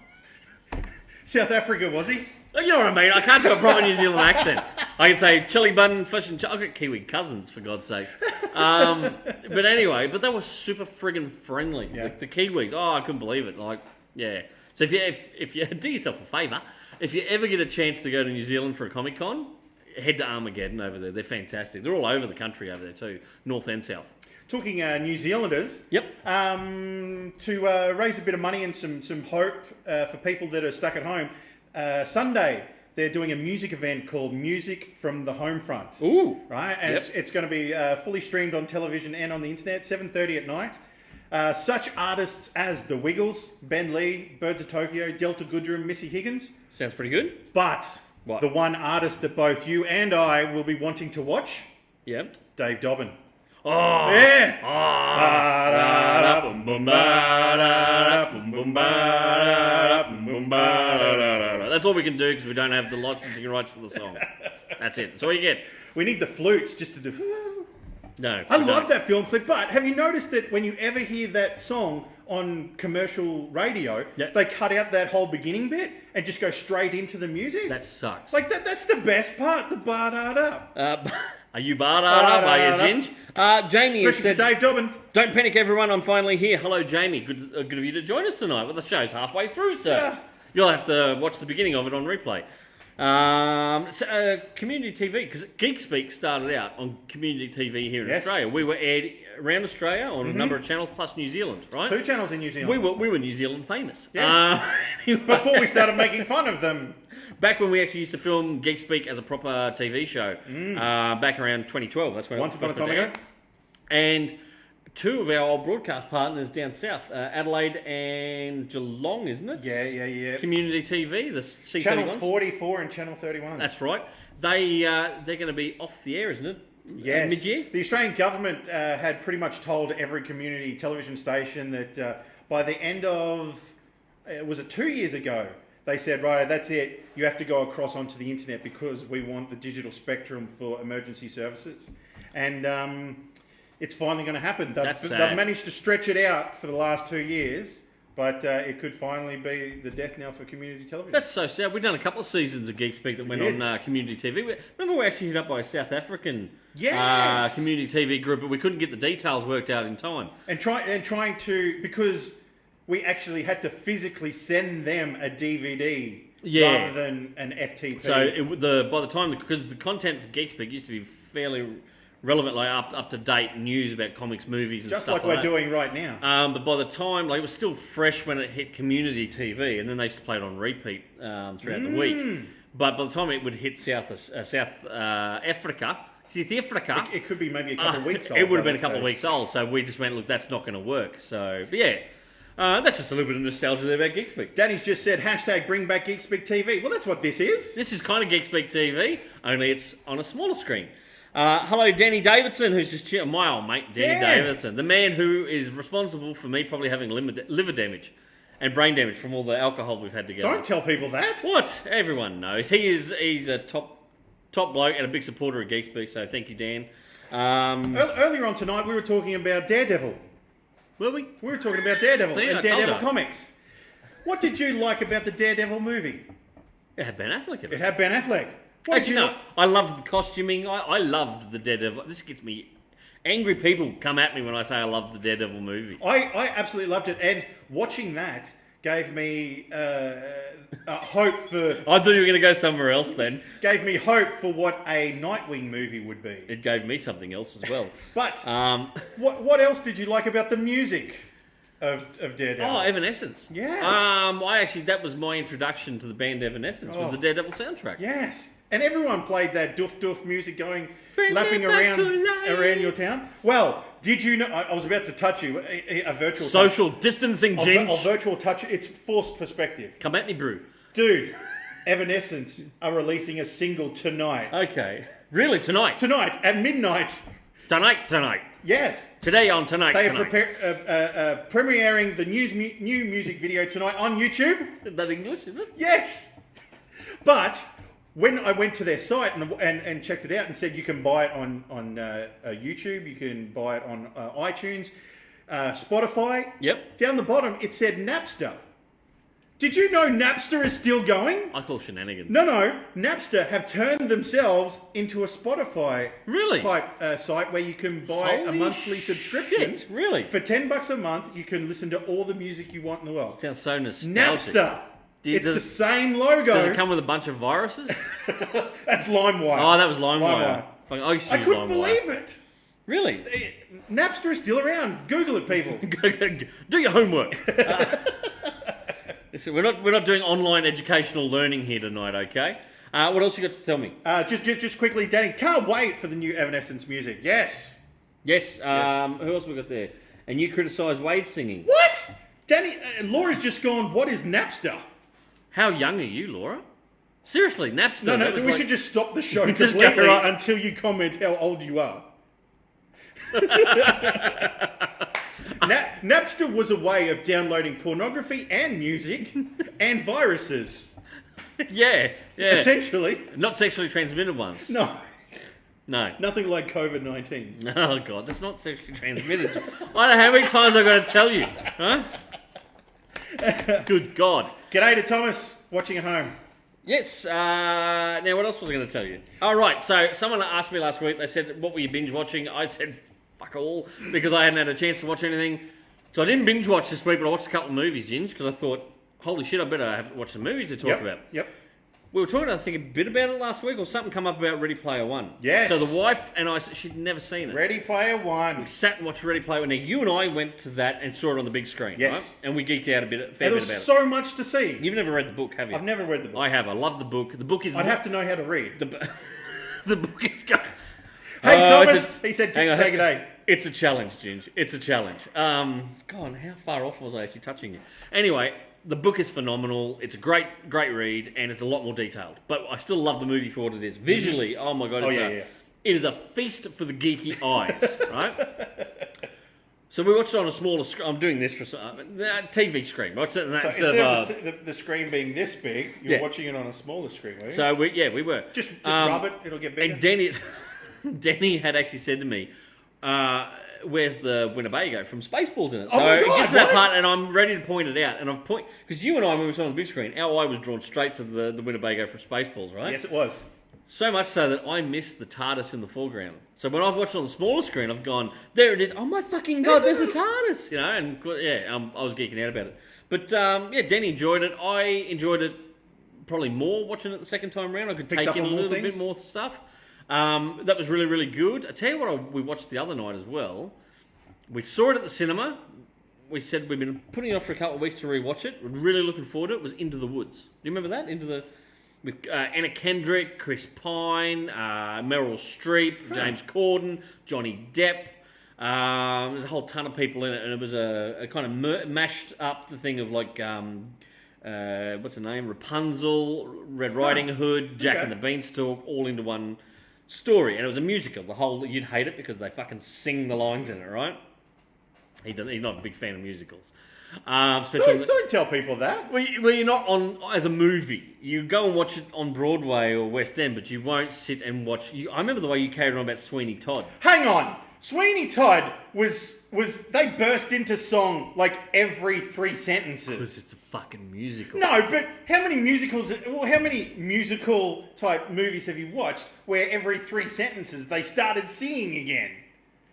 South Africa, was he? You know what I mean? I can't do a proper New Zealand accent. I can say chili bun, fish and chops. I've got Kiwi cousins, for God's sakes. But anyway, they were super friggin' friendly. Yeah. The Kiwis. Oh, I couldn't believe it. Like, yeah. So if you do yourself a favour, if you ever get a chance to go to New Zealand for a Comic Con, head to Armageddon over there. They're fantastic. They're all over the country over there too, north and south. Talking New Zealanders. Yep. To raise a bit of money and some hope for people that are stuck at home. Sunday, they're doing a music event called Music from the Homefront. Ooh. Right? And Yep. it's going to be fully streamed on television and on the internet, 7:30 at night. Such artists as The Wiggles, Ben Lee, Birds of Tokyo, Delta Goodrem, Missy Higgins. Sounds pretty good. But What? the one artist that both you and I will be wanting to watch, Yep. Dave Dobbin. Oh. Yeah! That's all we can do because we don't have the licensing rights for the song. That's it. That's all you get. We need the flutes just to do... No. I we love don't. that film clip, but have you noticed that when you ever hear that song on commercial radio, Yep. they cut out that whole beginning bit and just go straight into the music? That sucks. Like, that's the best part, the ba-da-da. Are you barred up? Are you Ginge? Jamie has Especially for said, Dave Dobbin. "Don't panic, everyone. I'm finally here. Hello, Jamie. Good of you to join us tonight. Well, the show's halfway through, sir. Yeah. You'll have to watch the beginning of it on replay." Community TV, because Geek Speak started out on community TV here in Yes. Australia. We were aired around Australia on a number of channels, plus New Zealand, right? 2 channels in New Zealand. We were New Zealand famous. Yeah. Anyway, Before we started making fun of them. back when we actually used to film Geek Speak as a proper TV show, back around 2012. That's when Once it upon a first time went ago. down. And two of our old broadcast partners down south, Adelaide and Geelong, isn't it? Yeah. Community TV, the C31s. Channel 44 and Channel 31. That's right. They're going to be off the air, isn't it? Yes. Mid-year? The Australian government had pretty much told every community television station that by the end of, was it 2 years ago, they said, right, that's it. You have to go across onto the internet because we want the digital spectrum for emergency services. And it's finally going to happen. That's sad. They've managed to stretch it out for the last 2 years, but it could finally be the death knell for community television. That's so sad. We've done a couple of seasons of Geek Speak that went on community TV. Remember we were actually hit up by a South African Yes. community TV group, but we couldn't get the details worked out in time. And trying to, because we actually had to physically send them a DVD rather than an FTP. So by the time, because the content for Geek Speak used to be fairly relevant, like up to date news about comics, movies, and just stuff like like we're that. doing right now. But by the time, like, it was still fresh when it hit community TV, and then they used to play it on repeat throughout the week. But by the time it would hit South Africa, It could be maybe a couple of weeks old. it would have by been a that couple of stage. weeks old. So we just went, look, that's not going to work. So, but yeah, that's just a little bit of nostalgia there about Geek Speak. Danny's just said hashtag bring back Geek Speak TV. Well, that's what this is. This is kind of Geek Speak TV, only it's on a smaller screen. Hello, Danny Davidson, who's just my old mate, Danny Yeah. Davidson, the man who is responsible for me probably having liver damage. and brain damage from all the alcohol we've had together. Don't tell people that. What? Everyone knows. He's a top bloke and a big supporter of Geek Speak, so thank you, Dan. Earlier on tonight, we were talking about Daredevil. Were we? We were talking about Daredevil See, I and told Daredevil you. comics. What did you like about the Daredevil movie? It had Ben Affleck in It it. had Ben Affleck. What did Actually, you no. like? I loved the costuming. I loved the Daredevil. This gets me... Angry people come at me when I say I love the Daredevil movie. I absolutely loved it, and watching that gave me hope for I thought you were going to go somewhere else then. gave me hope for what a Nightwing movie would be. It gave me something else as well. But What what else did you like about the music of Daredevil? Oh, Evanescence. Yes. That was my introduction to the band Evanescence, was Oh. the Daredevil soundtrack. Yes, and everyone played that doof doof music going, Bring lapping me back around to life. your town. Well, did you know? I was about to touch you. A virtual Social distancing, touch. Ginge. A virtual touch. It's forced perspective, Come at me, Brew. dude. Evanescence are releasing a single tonight. Okay. Really? Tonight? Tonight at midnight. Tonight. Yes, Today on Tonight. they are Tonight. premiering the new music video tonight on YouTube. Is that English, is it? Yes, but when I went to their site and checked it out and said you can buy it on YouTube, you can buy it on iTunes, Spotify. Yep. Down the bottom it said Napster. Did you know Napster is still going? I call shenanigans. No. Napster have turned themselves into a Spotify Really? type site where you can buy a Holy monthly subscription. shit, really? For $10 a month, you can listen to all the music you want in the world. Sounds so nostalgic. Napster. It's does- the same logo. Does it come with a bunch of viruses? That's LimeWire. Oh, that was LimeWire. LimeWire. Fucking- I used to I use couldn't LimeWire. believe it. Really? Napster is still around. Google it, people. Do your homework. Listen, we're not doing online educational learning here tonight, okay? What else you got to tell me? Just quickly, Danny, can't wait for the new Evanescence music. Yes. Yes. Who else we got there? And you criticised Wade singing. What? Danny, Laura's just gone, what is Napster? How young are you, Laura? Seriously, Napster. No, that was we like- should just stop the show Just go completely right- until you comment how old you are. Napster was a way of downloading pornography and music and viruses, Yeah. essentially. Not sexually transmitted ones. No, No. nothing like COVID-19. Oh, God, that's not sexually transmitted. I don't know how many times I've got to tell you. Huh? Good God. G'day to Thomas, watching at home. Yes. Now, what else was I going to tell you? Oh, right. So, someone asked me last week. They said, "What were you binge watching?" I said, "Fuck all," because I hadn't had a chance to watch anything. So I didn't binge watch this week, but I watched a couple of movies, Ginge, because I thought, "Holy shit, I better watch some movies to talk about." Yep. We were talking, I think, a bit about it last week, or something come up about Ready Player One. Yes. So the wife and I, she'd never seen it. Ready Player One. We sat and watched Ready Player One. Now, you and I went to that and saw it on the big screen, Yes. right? And we geeked out a fair And bit there about was it. so much to see. You've never read the book, have you? I've never read the book. I have. I love the book. The book is... I'd have to know how to read. The book is... Hey, Oh, Thomas! it's a- He said, hang on. say g'day. It's a challenge, Ginge. It's a challenge. God, how far off was I actually touching you? Anyway, the book is phenomenal. It's a great read, and it's a lot more detailed. But I still love the movie for what it is. Visually, oh my God, it is a feast for the geeky eyes, right? So we watched it on a smaller screen. I'm doing this for TV screen. Watched it on that So instead instead of... of the screen being this big, you're Yeah. watching it on a smaller screen, were you? So we were. just rub it, it'll get bigger. And Danny had actually said to me, "Where's the Winnebago from Spaceballs in it?" So Oh my it God, gets to that what? part, and I'm ready to point it out. And I've because you and I, when we saw it on the big screen, our eye was drawn straight to the Winnebago from Spaceballs, right? Yes, it was. So much so that I missed the TARDIS in the foreground. So when I've watched it on the smaller screen, I've gone, "There it is! Oh my fucking God, there's the TARDIS!" You know, and I was geeking out about it. But Danny enjoyed it. I enjoyed it probably more watching it the second time around. I could Picked take up in a on more little things? bit more stuff. That was really, really good. I tell you what, we watched the other night as well. We saw it at the cinema. We said we've been putting it off for a couple of weeks to rewatch it. We're really looking forward to it. It was Into the Woods. Do you remember that? With Anna Kendrick, Chris Pine, Meryl Streep, James Corden, Johnny Depp. There's a whole ton of people in it, and it was a kind of mashed up the thing of like what's her name? Rapunzel, Red Riding Hood, Jack and the Beanstalk, all into one story. And it was a musical. You'd hate it because they fucking sing the lines in it, right? He's not a big fan of musicals. Especially on the, Don't tell people that. well, you're not on as a movie. You go and watch it on Broadway or West End, but you won't sit and watch. I remember the way you carried on about Sweeney Todd. Hang on. Sweeney Todd was they burst into song like every 3 sentences. Because it's a fucking musical. No, but how many musical type movies have you watched where every 3 sentences they started singing again?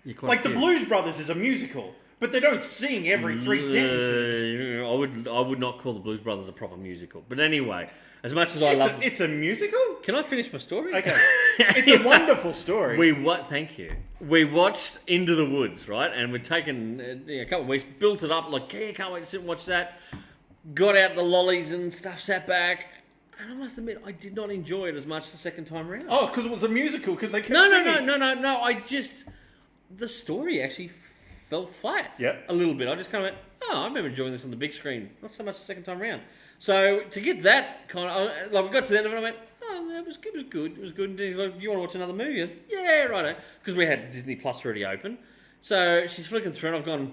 You're quite Like the few. Blues Brothers is a musical, but they don't sing every 3 sentences. I would not call the Blues Brothers a proper musical. But anyway, as much as I love, It's a musical? can I finish my story? Okay. It's a wonderful story. Thank you. We watched Into the Woods, right? And we'd taken a couple of weeks, built it up, like, yeah, can't wait to sit and watch that. Got out the lollies and stuff, sat back. And I must admit, I did not enjoy it as much the second time round. Oh, because it was a musical, because they kept No. singing. The story actually fell flat. Yep. A little bit. I just kind of went, oh, I remember enjoying this on the big screen. Not so much the second time round. So to get that kind of, like, we got to the end of it, and I went, oh, it was good. It was good. And he's like, do you want to watch another movie? I said, yeah, righto. Because we had Disney Plus already open. So she's flicking through, and I've gone,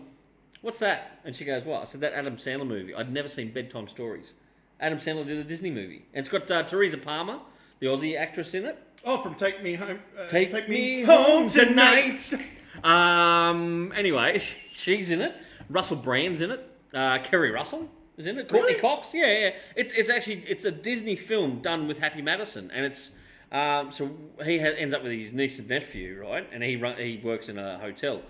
what's that? And she goes, what? I said, that Adam Sandler movie. I'd never seen Bedtime Stories. Adam Sandler did a Disney movie. And it's got Teresa Palmer, the Aussie actress, in it. Oh, from Take Me Home. Take Me Me Home Home Tonight. Anyway, she's in it. Russell Brand's in it. Kerry Russell is in it. Courtney Really? Cox. Yeah. It's a Disney film done with Happy Madison, and it's so he ends up with his niece and nephew, right? And he works in a hotel,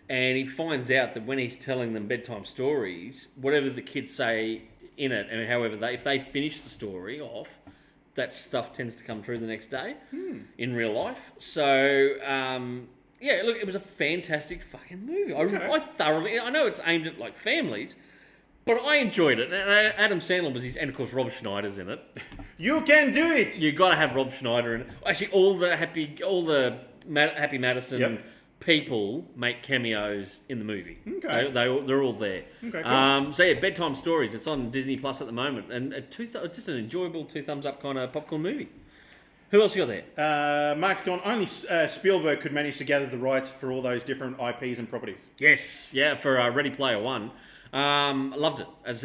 and he finds out that when he's telling them bedtime stories, whatever the kids say in it, and however if they finish the story off, that stuff tends to come true the next day in real life. So, yeah, look, it was a fantastic fucking movie. I know it's aimed at like families, but I enjoyed it. And Adam Sandler was and of course Rob Schneider's in it. You can do it. You got to have Rob Schneider in it. Actually, all the Happy Madison Yep. people make cameos in the movie. Okay. They're all there. Okay, cool. So yeah, Bedtime Stories. It's on Disney Plus at the moment, and just an enjoyable 2 thumbs up kind of popcorn movie. Who else you got there? Mark's gone. Only Spielberg could manage to gather the rights for all those different IPs and properties. Yes, yeah, for Ready Player One. I loved it. As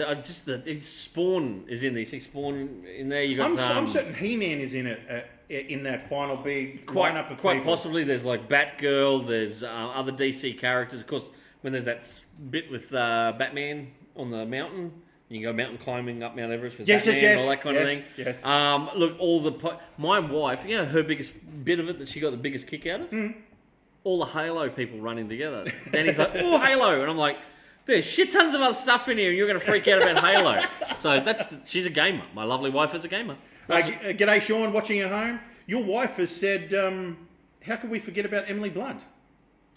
Spawn is in there. You see Spawn in there. You got. I'm certain He-Man is in it in that final big lineup of Quite people. possibly. There's like Batgirl. There's other DC characters. Of course, when there's that bit with Batman on the mountain, you can go mountain climbing up Mount Everest with Batman and all that kind of thing. Yes. Look, my wife, you know, her biggest bit of it that she got the biggest kick out of? All the Halo people running together. Danny's like, oh, Halo. And I'm like, there's shit tons of other stuff in here and you're going to freak out about Halo. So she's a gamer. My lovely wife is a gamer. G'day, Sean, watching at home. Your wife has said, how could we forget about Emily Blunt?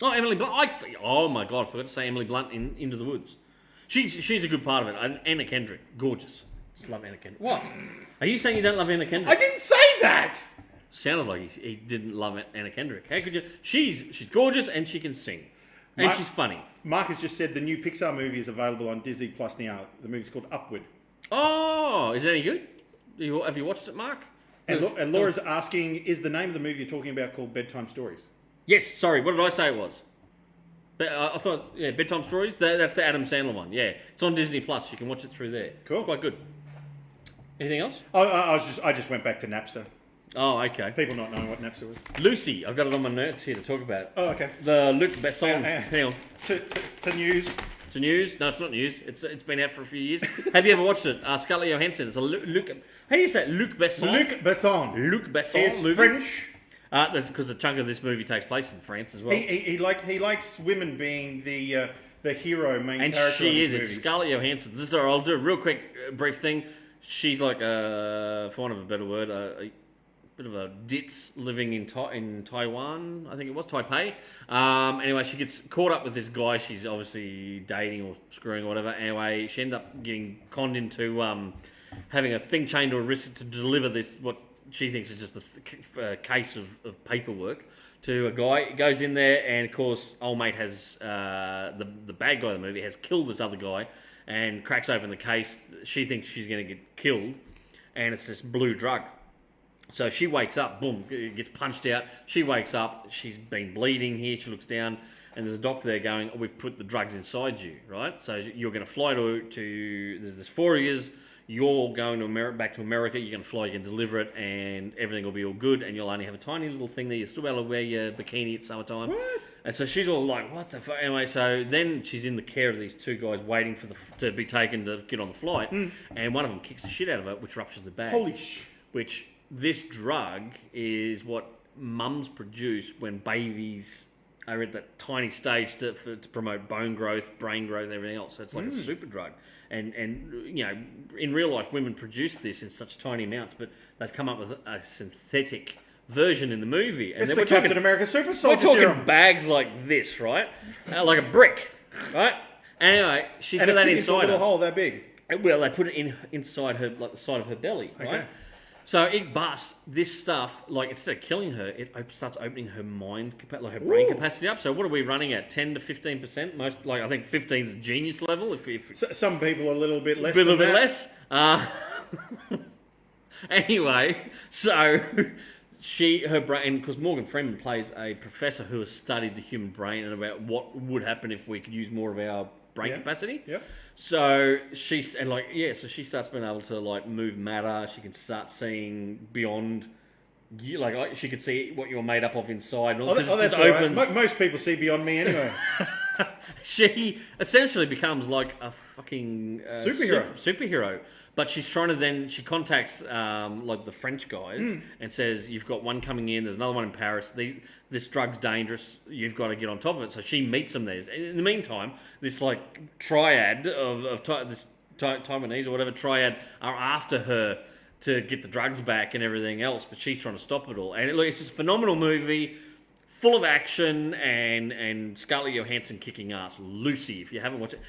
Oh, Emily Blunt. Oh, my God. I forgot to say Emily Blunt in Into the Woods. She's a good part of it. And Anna Kendrick. Gorgeous. Just love Anna Kendrick. What? Are you saying you don't love Anna Kendrick? I didn't say that! Sounded like he didn't love Anna Kendrick. How could you? She's gorgeous and she can sing. And she's funny. Mark has just said the new Pixar movie is available on Disney Plus now. The movie's called Upward. Oh, is it any good? Have you watched it, Mark? And Laura's asking, is the name of the movie you're talking about called Bedtime Stories? Yes, sorry. What did I say it was? I thought, yeah, Bedtime Stories. That's the Adam Sandler one. Yeah, it's on Disney Plus. You can watch it through there. Cool. It's quite good. Anything else? I just went back to Napster. Oh, okay. People not knowing what Napster was. Lucy, I've got it on my notes here to talk about. Oh, okay. The Luc Besson. Hang on. To news. To news? No, it's not news. It's been out for a few years. Have you ever watched it? Scarlett Johansson. It's a Luc. How do you say it? Luc Besson? Luc Besson. Luc Besson Is movie. French. That's because a chunk of this movie takes place in France as well. He likes women being the hero main And character. she of is. his It's movies. Scarlett Johansson. I'll do a real quick, brief thing. She's like, for want of a better word, a bit of a ditz living in Taiwan. I think it was Taipei. Anyway, she gets caught up with this guy she's obviously dating or screwing or whatever. Anyway, she ends up getting conned into having a thing chained to a wrist to deliver this what she thinks is just a case of paperwork to a guy. He goes in there, and of course, old mate has the bad guy of the movie has killed this other guy, and cracks open the case. She thinks she's going to get killed, and it's this blue drug. So she wakes up, boom, gets punched out. She wakes up, she's been bleeding here. She looks down, and there's a doctor there going, "Oh, we've put the drugs inside you, right? So you're going to fly to there's 4 years. You're going to back to America. You're going to fly. You can deliver it, and everything will be all good. And you'll only have a tiny little thing there. You'll still be able to wear your bikini at summertime." What? And so she's all like, "What the fuck?" Anyway, so then she's in the care of these two guys waiting for to be taken to get on the flight, and one of them kicks the shit out of her, which ruptures the bag. Holy sh! Which this drug is what mums produce when babies are at that tiny stage to promote bone growth, brain growth, and everything else. So it's like a super drug. And you know, in real life, women produce this in such tiny amounts, but they've come up with a synthetic version in the movie. And It's then the we're talking, Captain America Super we're Soldier talking serum. bags like this, right? Like a brick, right? Anyway, she's And got it that fits into a inside little her. hole that big. Well, they put it inside her, like the side of her belly, right? Okay. So it busts this stuff, like instead of killing her, it starts opening her mind, like her brain Ooh. capacity up. So what are we running at? 10 to 15%? Most, like I think 15 is genius level. If Some people are a little bit less. a little than bit that. less. Anyway, so her brain, because Morgan Freeman plays a professor who has studied the human brain and about what would happen if we could use more of our brain Yeah. capacity. Yep. So so she starts being able to like move matter. She can start seeing beyond. Like she could see what you're made up of inside. And all, 'cause it That's just all right. opens. Most people see beyond me anyway. She essentially becomes like a fucking Superhero. superhero. But she's trying to she contacts like the French guys and says, "You've got one coming in. There's another one in Paris. This drug's dangerous. You've got to get on top of it." So she meets them there. In the meantime, this like triad of this Taiwanese or whatever triad are after her to get the drugs back and everything else. But she's trying to stop it all. And it's just a phenomenal movie. Full of action and Scarlett Johansson kicking ass. Lucy, if you haven't watched it,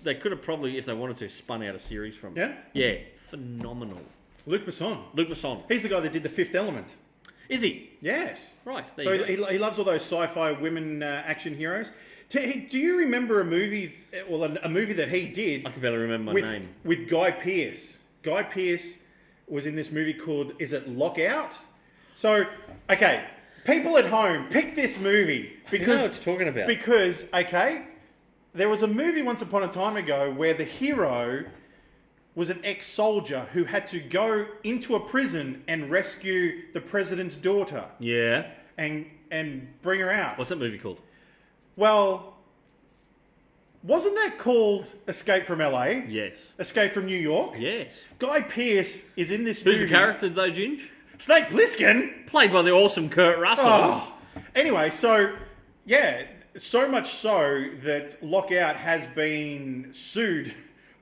they could have probably, if they wanted to, spun out a series from it. Yeah? Yeah, phenomenal. Luc Besson. Luc Besson. He's the guy that did The Fifth Element. Is he? Yes. Right, there So you go. he loves all those sci-fi women action heroes. Do you remember a movie, a movie that he did I can barely remember my with, name. with Guy Pearce? Guy Pearce was in this movie called, is it Lockout? So, okay, people at home, pick this movie. You know what you're talking about. Because, okay, there was a movie once upon a time ago where the hero was an ex-soldier who had to go into a prison and rescue the president's daughter Yeah. and bring her out. What's that movie called? Well, wasn't that called Escape from LA? Yes. Escape from New York? Yes. Guy Pearce is in this Who's movie. the character though, Ginge? Snake Plissken. Played by the awesome Kurt Russell. Oh. Anyway, so yeah, so much so that Lockout has been sued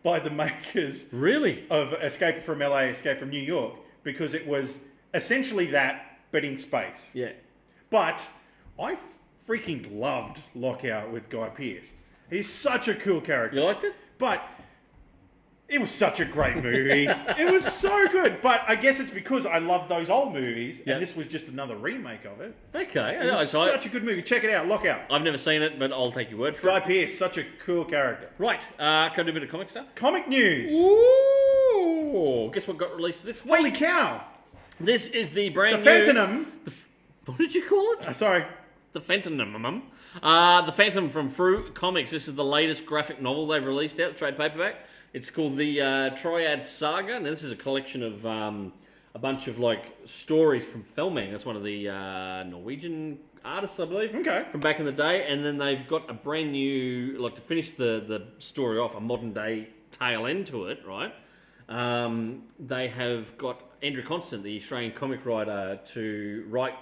by the makers Really? of Escape from LA, Escape from New York, because it was essentially that, but in space. Yeah. But I freaking loved Lockout with Guy Pearce. He's such a cool character. You liked it? But it was such a great movie. It was so good. But I guess it's because I loved those old movies, Yeah. and this was just another remake of it. Okay. It was such a good movie. Check it out, Lockout. I've never seen it, but I'll take your word for Guy it. Pearce, such a cool character. Right. Can I do a bit of comic stuff? Comic news. Ooh! Guess what got released this week? Holy cow! This is the The brand new... Phantom. What did you call it? Sorry. The Phantom, the Phantom from Fruit Comics. This is the latest graphic novel they've released out, trade paperback. It's called the Triad Saga. Now, this is a collection of a bunch of like stories from Fellman. That's one of the Norwegian artists, I believe. Okay. From back in the day, and then they've got a brand new, like to finish the story off, a modern day tail end to it, right? They have got Andrew Constant, the Australian comic writer, to write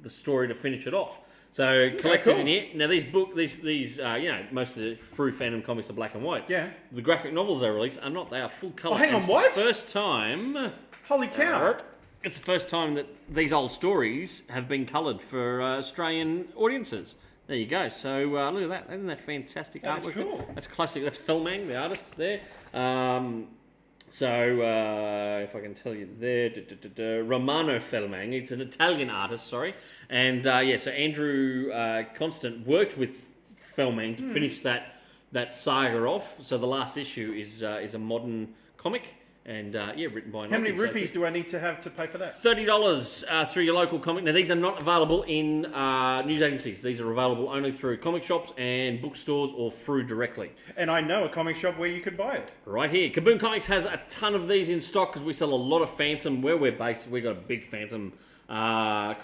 the story to finish it off. So collected cool. in here. Now these most of the Fruit Phantom comics are black and white. Yeah. The graphic novels they release are not. They are full colour. Oh, hang And on, it's what? The first time. Holy cow. It's the first time that these old stories have been coloured for Australian audiences. There you go. So look at that. Isn't that fantastic That is artwork? cool. That's classic. That's Fellman, the artist there. If I can tell you there, Romano Fellman. It's an Italian artist, sorry. And so Andrew Constant worked with Fellman to finish that saga off. So the last issue is a modern comic. And written by an How many Aussie, so rupees do I need to have to pay for that? $30 through your local comic. Now, these are not available in news agencies. These are available only through comic shops and bookstores or through directly. And I know a comic shop where you could buy it. Right here. Kaboom Comics has a ton of these in stock because we sell a lot of Phantom. Where we're based, we've got a big Phantom fan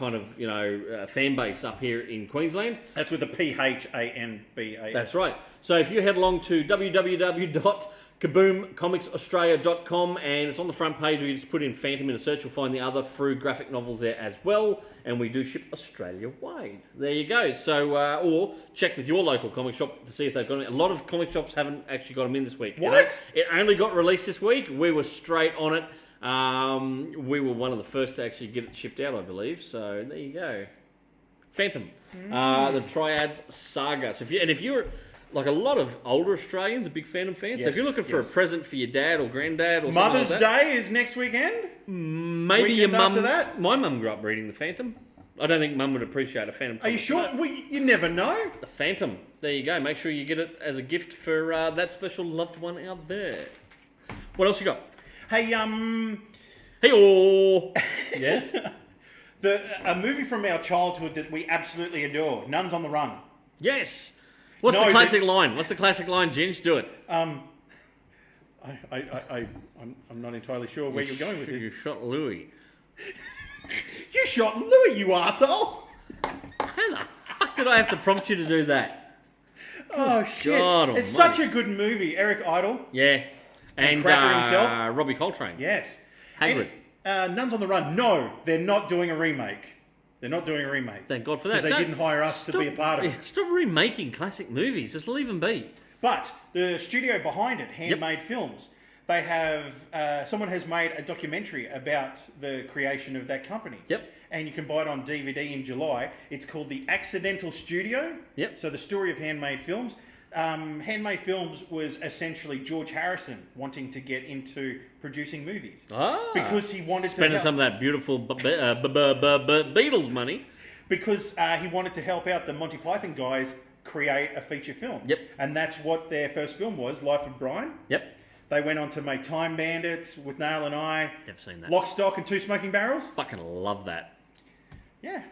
base up here in Queensland. That's with the PHANBA. That's right. So if you head along to www.kaboomcomicsaustralia.com and it's on the front page where you just put in Phantom in a search, you'll find the other through graphic novels there as well. And we do ship Australia-wide. There you go. So, or check with your local comic shop to see if they've got them. A lot of comic shops haven't actually got them in this week. What? It only got released this week. We were straight on it. We were one of the first to actually get it shipped out, I believe. So there you go. Phantom, the Triads Saga. So if you're like a lot of older Australians are big Phantom fans, so if you're looking for a present for your dad or granddad or Mother's something like that, Day is next weekend? maybe your Weekend mum. after that? My mum grew up reading the Phantom. I don't think mum would appreciate a Phantom. Are you sure? Well, you never know. The Phantom. There you go. Make sure you get it as a gift for that special loved one out there. What else you got? Hey, Hey-oh! Yes? a movie from our childhood that we absolutely adore, Nuns on the Run. Yes! What's No, the classic line? What's the classic line, Ginge? Do it. I'm not entirely sure where you're going with You this. shot Louis. You shot Louis, you arsehole! How the fuck did I have to prompt you to do that? Oh, shit. God It's almighty. such a good movie. Eric Idle. Yeah. And Cracker himself. Robbie Coltrane. Yes. Hagrid. And, Nuns on the Run. No, they're not doing a remake. They're not doing a remake. Thank God for that. Because they didn't hire us to be a part of it. Stop remaking classic movies. Just leave them be. But the studio behind it, Handmade Films, they have someone has made a documentary about the creation of that company. Yep. And you can buy it on DVD in July. It's called The Accidental Studio. Yep. So the story of Handmade Films. Handmade Films was essentially George Harrison wanting to get into producing movies. Because he wanted Spending to some of that beautiful Beatles money. Because he wanted to help out the Monty Python guys create a feature film. Yep. And that's what their first film was, Life of Brian. Yep. They went on to make Time Bandits with Nail and I, Never seen that. Lock, Stock and Two Smoking Barrels. Fucking love that. Yeah.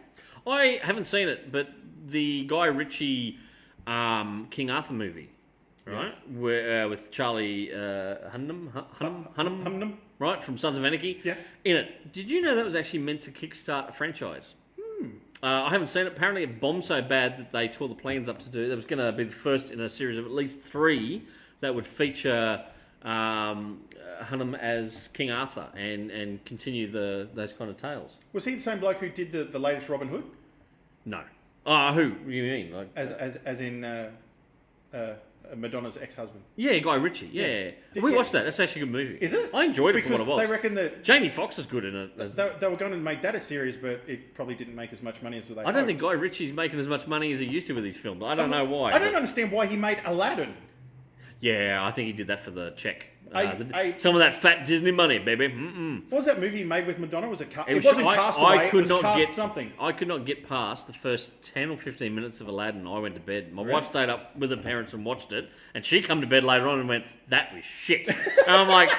I haven't seen it, but the Guy Ritchie King Arthur movie, right? Yes. Where, with Charlie Hunnam, right, from Sons of Anarchy. Yeah. In it. Did you know that was actually meant to kickstart a franchise? I haven't seen it. Apparently it bombed so bad that they tore the plans up to do. That was going to be the first in a series of at least 3 that would feature Hunnam as King Arthur and continue those kind of tales. Was he the same bloke who did the latest Robin Hood? No. Oh, who? What do you mean? Like, As in Madonna's ex-husband. yeah, Guy Ritchie. Yeah. We watched that. That's actually a good movie. Is it? I enjoyed it Because for what it was. they reckon that Jamie Foxx is good in it. they were going to make that a series, but it probably didn't make as much money as they I don't think Guy Ritchie's making as much money as he used to with his films. I don't know why. I don't but- understand why he made Aladdin. Yeah, I think he did that for the check. I- some of that fat Disney money, baby. Mm-mm. What was that movie he made with Madonna? Was it It was- wasn't I- Castaway. I It could was not Cast get something. I could not get past the first 10 or 15 minutes of Aladdin. I went to bed. My Really? wife stayed up with her parents and watched it, and she come to bed later on and went, "That was shit." And I'm like,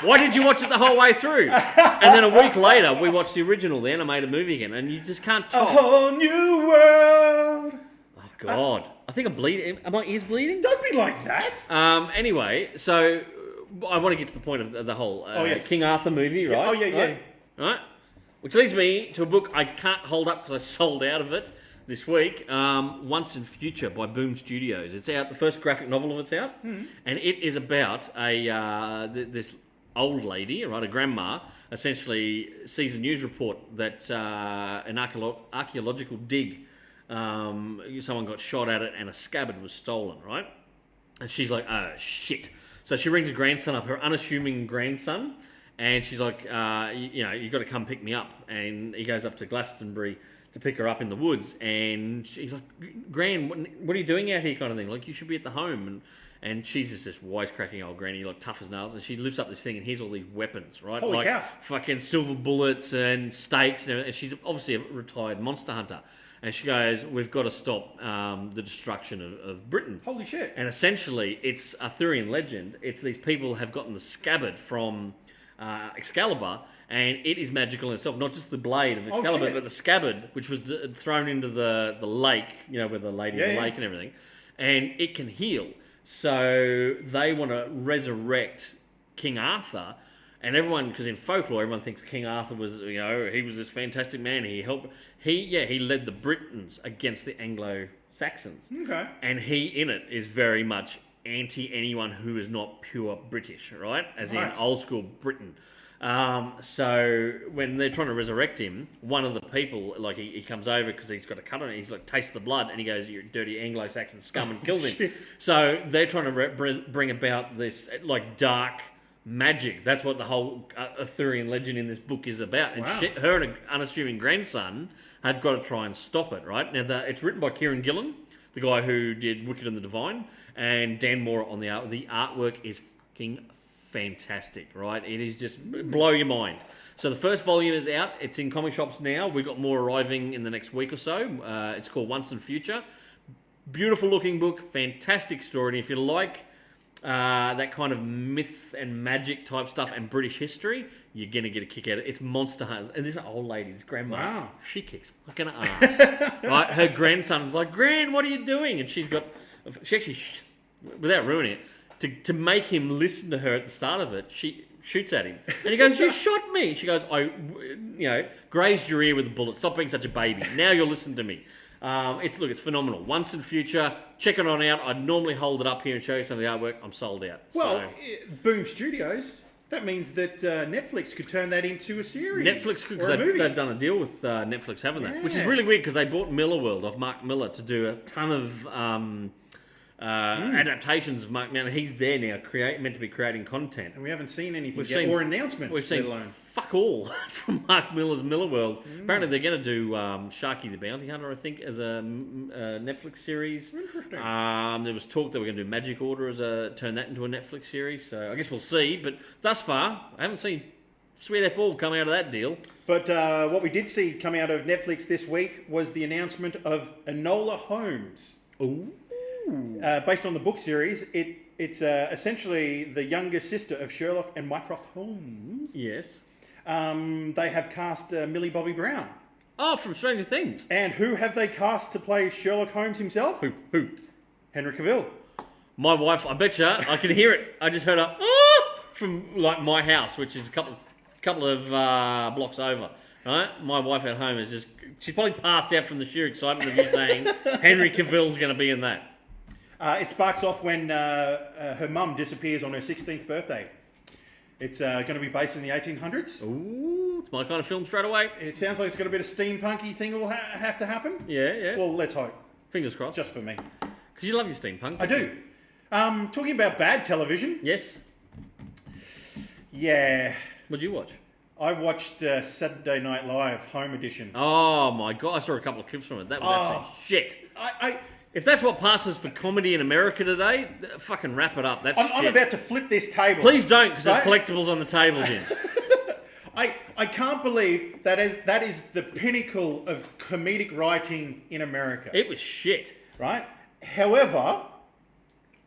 "Why did you watch it the whole way through?" And then a week later, we watched the original, the animated movie again, and you just can't A top. whole new world. Oh God, I think I'm bleeding. Are my ears bleeding? Don't be like that. Anyway, so I want to get to the point of the whole yes. King Arthur movie, right? Oh, yeah. Right? Which leads me to a book I can't hold up because I sold out of it this week. Once and Future by Boom Studios. It's out. The first graphic novel of it's out, and it is about this old lady, right, a grandma, essentially sees a news report that an archaeological dig. Someone got shot at it and a scabbard was stolen, right? And she's like, oh, shit. So she rings her grandson up, her unassuming grandson, and she's like, you got to come pick me up. And he goes up to Glastonbury to pick her up in the woods. And he's like, Gran, what are you doing out here kind of thing? Like, you should be at the home. And she's just this wisecracking old granny, like tough as nails. And she lifts up this thing and here's all these weapons, right? Holy like cow. fucking silver bullets and stakes and everything. And she's obviously a retired monster hunter. And she goes, we've got to stop the destruction of Britain. Holy shit. And essentially, it's Arthurian legend. It's these people have gotten the scabbard from Excalibur, and it is magical in itself. Not just the blade of Excalibur, shit. but the scabbard, which was thrown into the lake, where the lady of the lake and everything, and it can heal. So they want to resurrect King Arthur. And everyone, because in folklore, everyone thinks King Arthur was, he was this fantastic man. He led the Britons against the Anglo-Saxons. Okay. And he, in it, is very much anti anyone who is not pure British, right? As in old school Britain. So when they're trying to resurrect him, one of the people, like he comes over because he's got a cut on it, he's like, tastes the blood, and he goes, "You dirty Anglo-Saxon scum," and kills him. So they're trying to bring about this, like, dark magic. That's what the whole Arthurian legend in this book is about. And her and an unassuming grandson have got to try and stop it, right? Now, it's written by Kieran Gillen, the guy who did Wicked and the Divine, and Dan Moore on the art. The artwork is fucking fantastic, right? It is just blow your mind. So the first volume is out. It's in comic shops now. We've got more arriving in the next week or so. It's called Once and Future. Beautiful looking book, fantastic story. And if you like that kind of myth and magic type stuff and British history, you're going to get a kick out of it. It's Monster Hunter. And this old lady, this grandma, she kicks fucking ass. Right? Her grandson's like, "Gran, what are you doing?" And she actually, without ruining it, to make him listen to her at the start of it, she shoots at him. And he goes, "You shot me." She goes, "I grazed your ear with a bullet. Stop being such a baby. Now you'll listen to me." It's phenomenal. Once and Future, check it on out. I'd normally hold it up here and show you some of the artwork. I'm sold out. Well, Boom Studios, that means that Netflix could turn that into a series. Netflix could, because they've done a deal with Netflix, haven't they? Yes. Which is really weird, because they bought Millarworld off Mark Miller to do a ton of adaptations of Mark Miller. He's there now, meant to be creating content. And we haven't seen anything yet, or announcements. We've seen fuck all from Mark Miller's Millarworld. Apparently they're going to do Sharky the Bounty Hunter, I think, as a Netflix series. Interesting. There was talk that we're going to do Magic Order turn that into a Netflix series. So I guess we'll see. But thus far, I haven't seen Sweet F4 come out of that deal. But what we did see come out of Netflix this week was the announcement of Enola Holmes. Ooh. Based on the book series, it's essentially the younger sister of Sherlock and Mycroft Holmes. Yes. They have cast Millie Bobby Brown. Oh, from Stranger Things. And who have they cast to play Sherlock Holmes himself? Who? Henry Cavill. My wife, I bet you, I can hear it. I just heard a "ah!" from like my house, which is a couple of blocks over. Right? My wife at home is she's probably passed out from the sheer excitement of you saying Henry Cavill's going to be in that. It sparks off when her mum disappears on her 16th birthday. It's going to be based in the 1800s. Ooh, it's my kind of film straight away. It sounds like it's got a bit of steampunky thing that will have to happen. Yeah. Well, let's hope. Fingers crossed. Just for me. Because you love your steampunk. I do. Talking about bad television. Yes. Yeah. What'd you watch? I watched Saturday Night Live Home Edition. Oh my god, I saw a couple of clips from it. That was absolute shit. If that's what passes for comedy in America today, fucking wrap it up. That's I'm about to flip this table. Please don't, because there's collectibles on the table, Jim. I can't believe that is the pinnacle of comedic writing in America. It was shit. Right? However,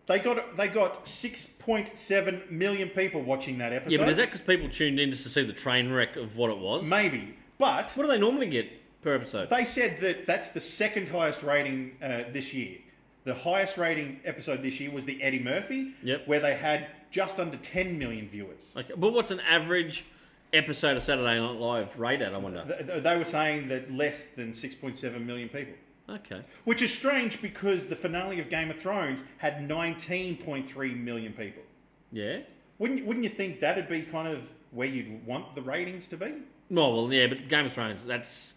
they got 6.7 million people watching that episode. Yeah, but is that because people tuned in just to see the train wreck of what it was? Maybe. But what do they normally get per episode? They said that that's the second highest rating this year. The highest rating episode this year was the Eddie Murphy, where they had just under 10 million viewers. Okay, but what's an average episode of Saturday Night Live rate at, I wonder? They were saying that less than 6.7 million people. Okay. Which is strange because the finale of Game of Thrones had 19.3 million people. Yeah. Wouldn't you think that'd be kind of where you'd want the ratings to be? Well, yeah, but Game of Thrones, that's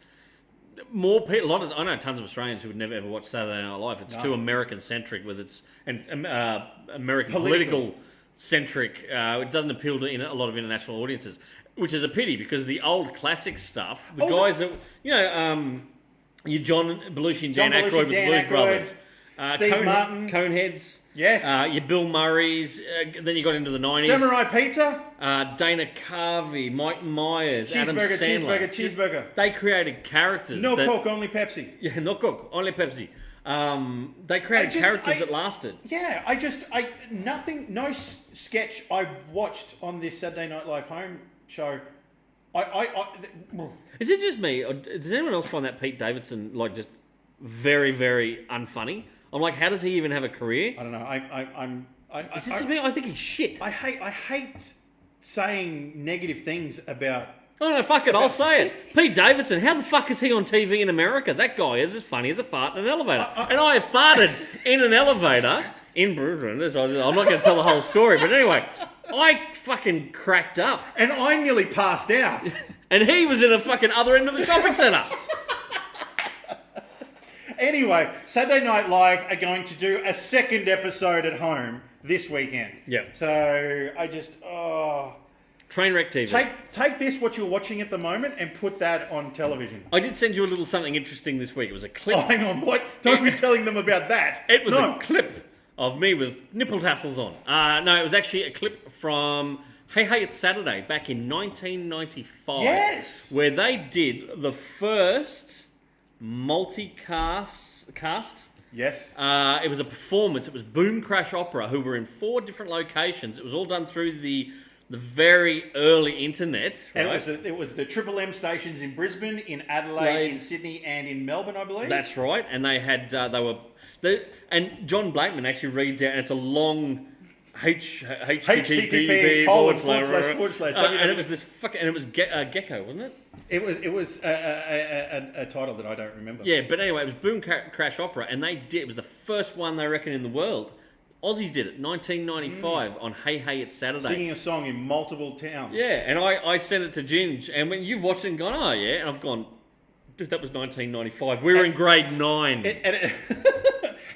more people. I know tons of Australians who would never ever watch Saturday Night Live. It's too American centric with its American political centric. It doesn't appeal to a lot of international audiences, which is a pity because the old classic stuff, the guys that your John Belushi and Dan Aykroyd with the Blues Brothers, Steve Martin, Coneheads. Yes. Your Bill Murrays. Then you got into the 90s. Samurai Pizza. Dana Carvey, Mike Myers, Adam Sandler. Cheeseburger. They created characters. No Coke, only Pepsi. Yeah, no Coke, only Pepsi. They created characters that lasted. Yeah, no sketch I've watched on this Saturday Night Live home show. Is it just me, or does anyone else find that Pete Davidson like just very, very unfunny? I'm like, how does he even have a career? I don't know. Is it just me? I think he's shit. I hate saying negative things about. Oh no, fuck it, I'll say it. Pete Davidson, how the fuck is he on TV in America? That guy is as funny as a fart in an elevator. And I have farted in an elevator in Brisbane. I'm not going to tell the whole story, but anyway, I fucking cracked up. And I nearly passed out. And he was in the fucking other end of the shopping centre. Anyway, Saturday Night Live are going to do a second episode at home this weekend. Yep. So I just, Trainwreck TV. Take this, what you're watching at the moment, and put that on television. I did send you a little something interesting this week. It was a clip. Oh, hang on, what? Don't be telling them about that. It was a clip of me with nipple tassels on. No, it was actually a clip from Hey Hey It's Saturday back in 1995. Yes! Where they did the first multicast. Yes. It was a performance. It was Boom Crash Opera, who were in 4 different locations. It was all done through the very early internet. Right? And it was the Triple M stations in Brisbane, in Adelaide, in Sydney, and in Melbourne, I believe. That's right. And they had and John Blackman actually reads out, and it's a long HTTP // and it was this fucking, and it was Gecko, wasn't it? It was a title that I don't remember. Yeah, but anyway, it was Boom Crash Opera, and it was the first one they reckon in the world. Aussies did it, 1995, on Hey Hey It's Saturday. Singing a song in multiple towns. Yeah, and I sent it to Ginge, and when you've watched it and gone, oh yeah, and I've gone, dude, that was 1995. We were in grade 9.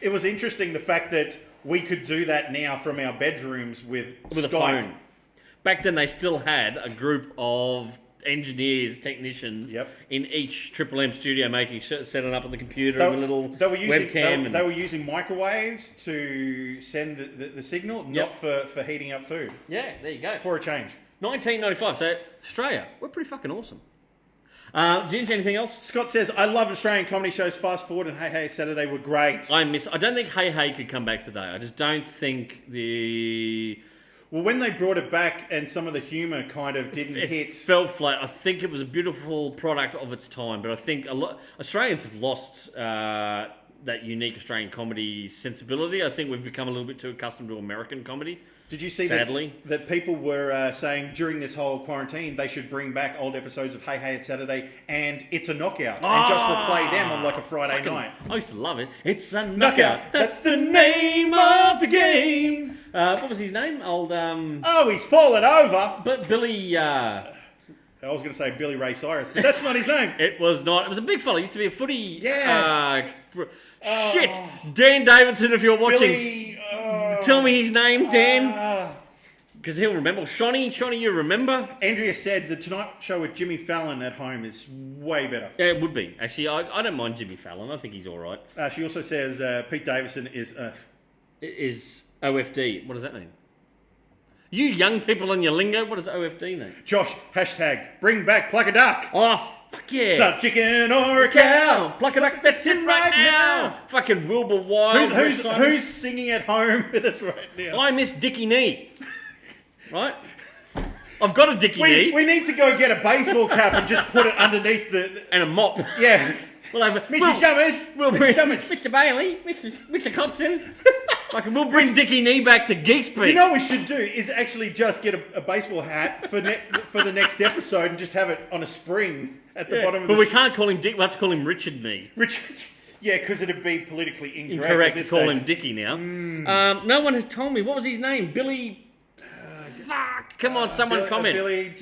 It was interesting, the fact that we could do that now from our bedrooms with a phone. Back then, they still had a group of engineers, technicians in each Triple M studio setting up on the computer with a little webcam. They were using microwaves to send the signal, not for heating up food. Yeah, there you go. For a change. 1995. So Australia, we're pretty fucking awesome. Ginge, anything else? Scott says, I love Australian comedy shows. Fast Forward and Hey Hey Saturday were great. I don't think Hey Hey could come back today. I just don't think Well, when they brought it back and some of the humour kind of didn't hit... It fell flat. I think it was a beautiful product of its time, but I think Australians have lost that unique Australian comedy sensibility. I think we've become a little bit too accustomed to American comedy. Did you see that people were saying during this whole quarantine they should bring back old episodes of Hey Hey It's Saturday and It's a Knockout and just replay them on like a Friday night? I used to love it. It's a knockout. That's the name of the game. What was his name? Oh, he's fallen over. But Billy... I was going to say Billy Ray Cyrus, but that's not his name. It was not. It was a big fella. He used to be a footy... Yes. Shit. Dan Davidson, if you're watching. Tell me his name, Dan. Because he'll remember. Shawnee, you remember? Andrea said the Tonight Show with Jimmy Fallon at home is way better. Yeah, it would be. Actually, I don't mind Jimmy Fallon. I think he's all right. She also says Pete Davidson is... Is OFD. What does that mean? You young people in your lingo, what does OFD mean? Josh, #bring back Pluck a Duck. Oh, fuck yeah. It's not chicken or a cow. Pluck a Duck, that's it right now. Fucking Wilbur Wilde. Who's singing at home with us right now? I miss Dickie Knee. Right? I've got a Dickie Knee. We need to go get a baseball cap and just put it underneath the... And a mop. Yeah. We'll have Mr. Cummins. Mr. Bailey. Mr. Copson. We'll bring Dickie Knee back to Geekspeak. You know what we should do is actually just get a baseball hat for the next episode and just have it on a spring at the bottom of the... But we can't call him Dick, we have to call him Richard Knee. Yeah, because it'd be politically incorrect to call him Dickie now. No one has told me. What was his name? Billy... Fuck! Come on, someone comment. Billy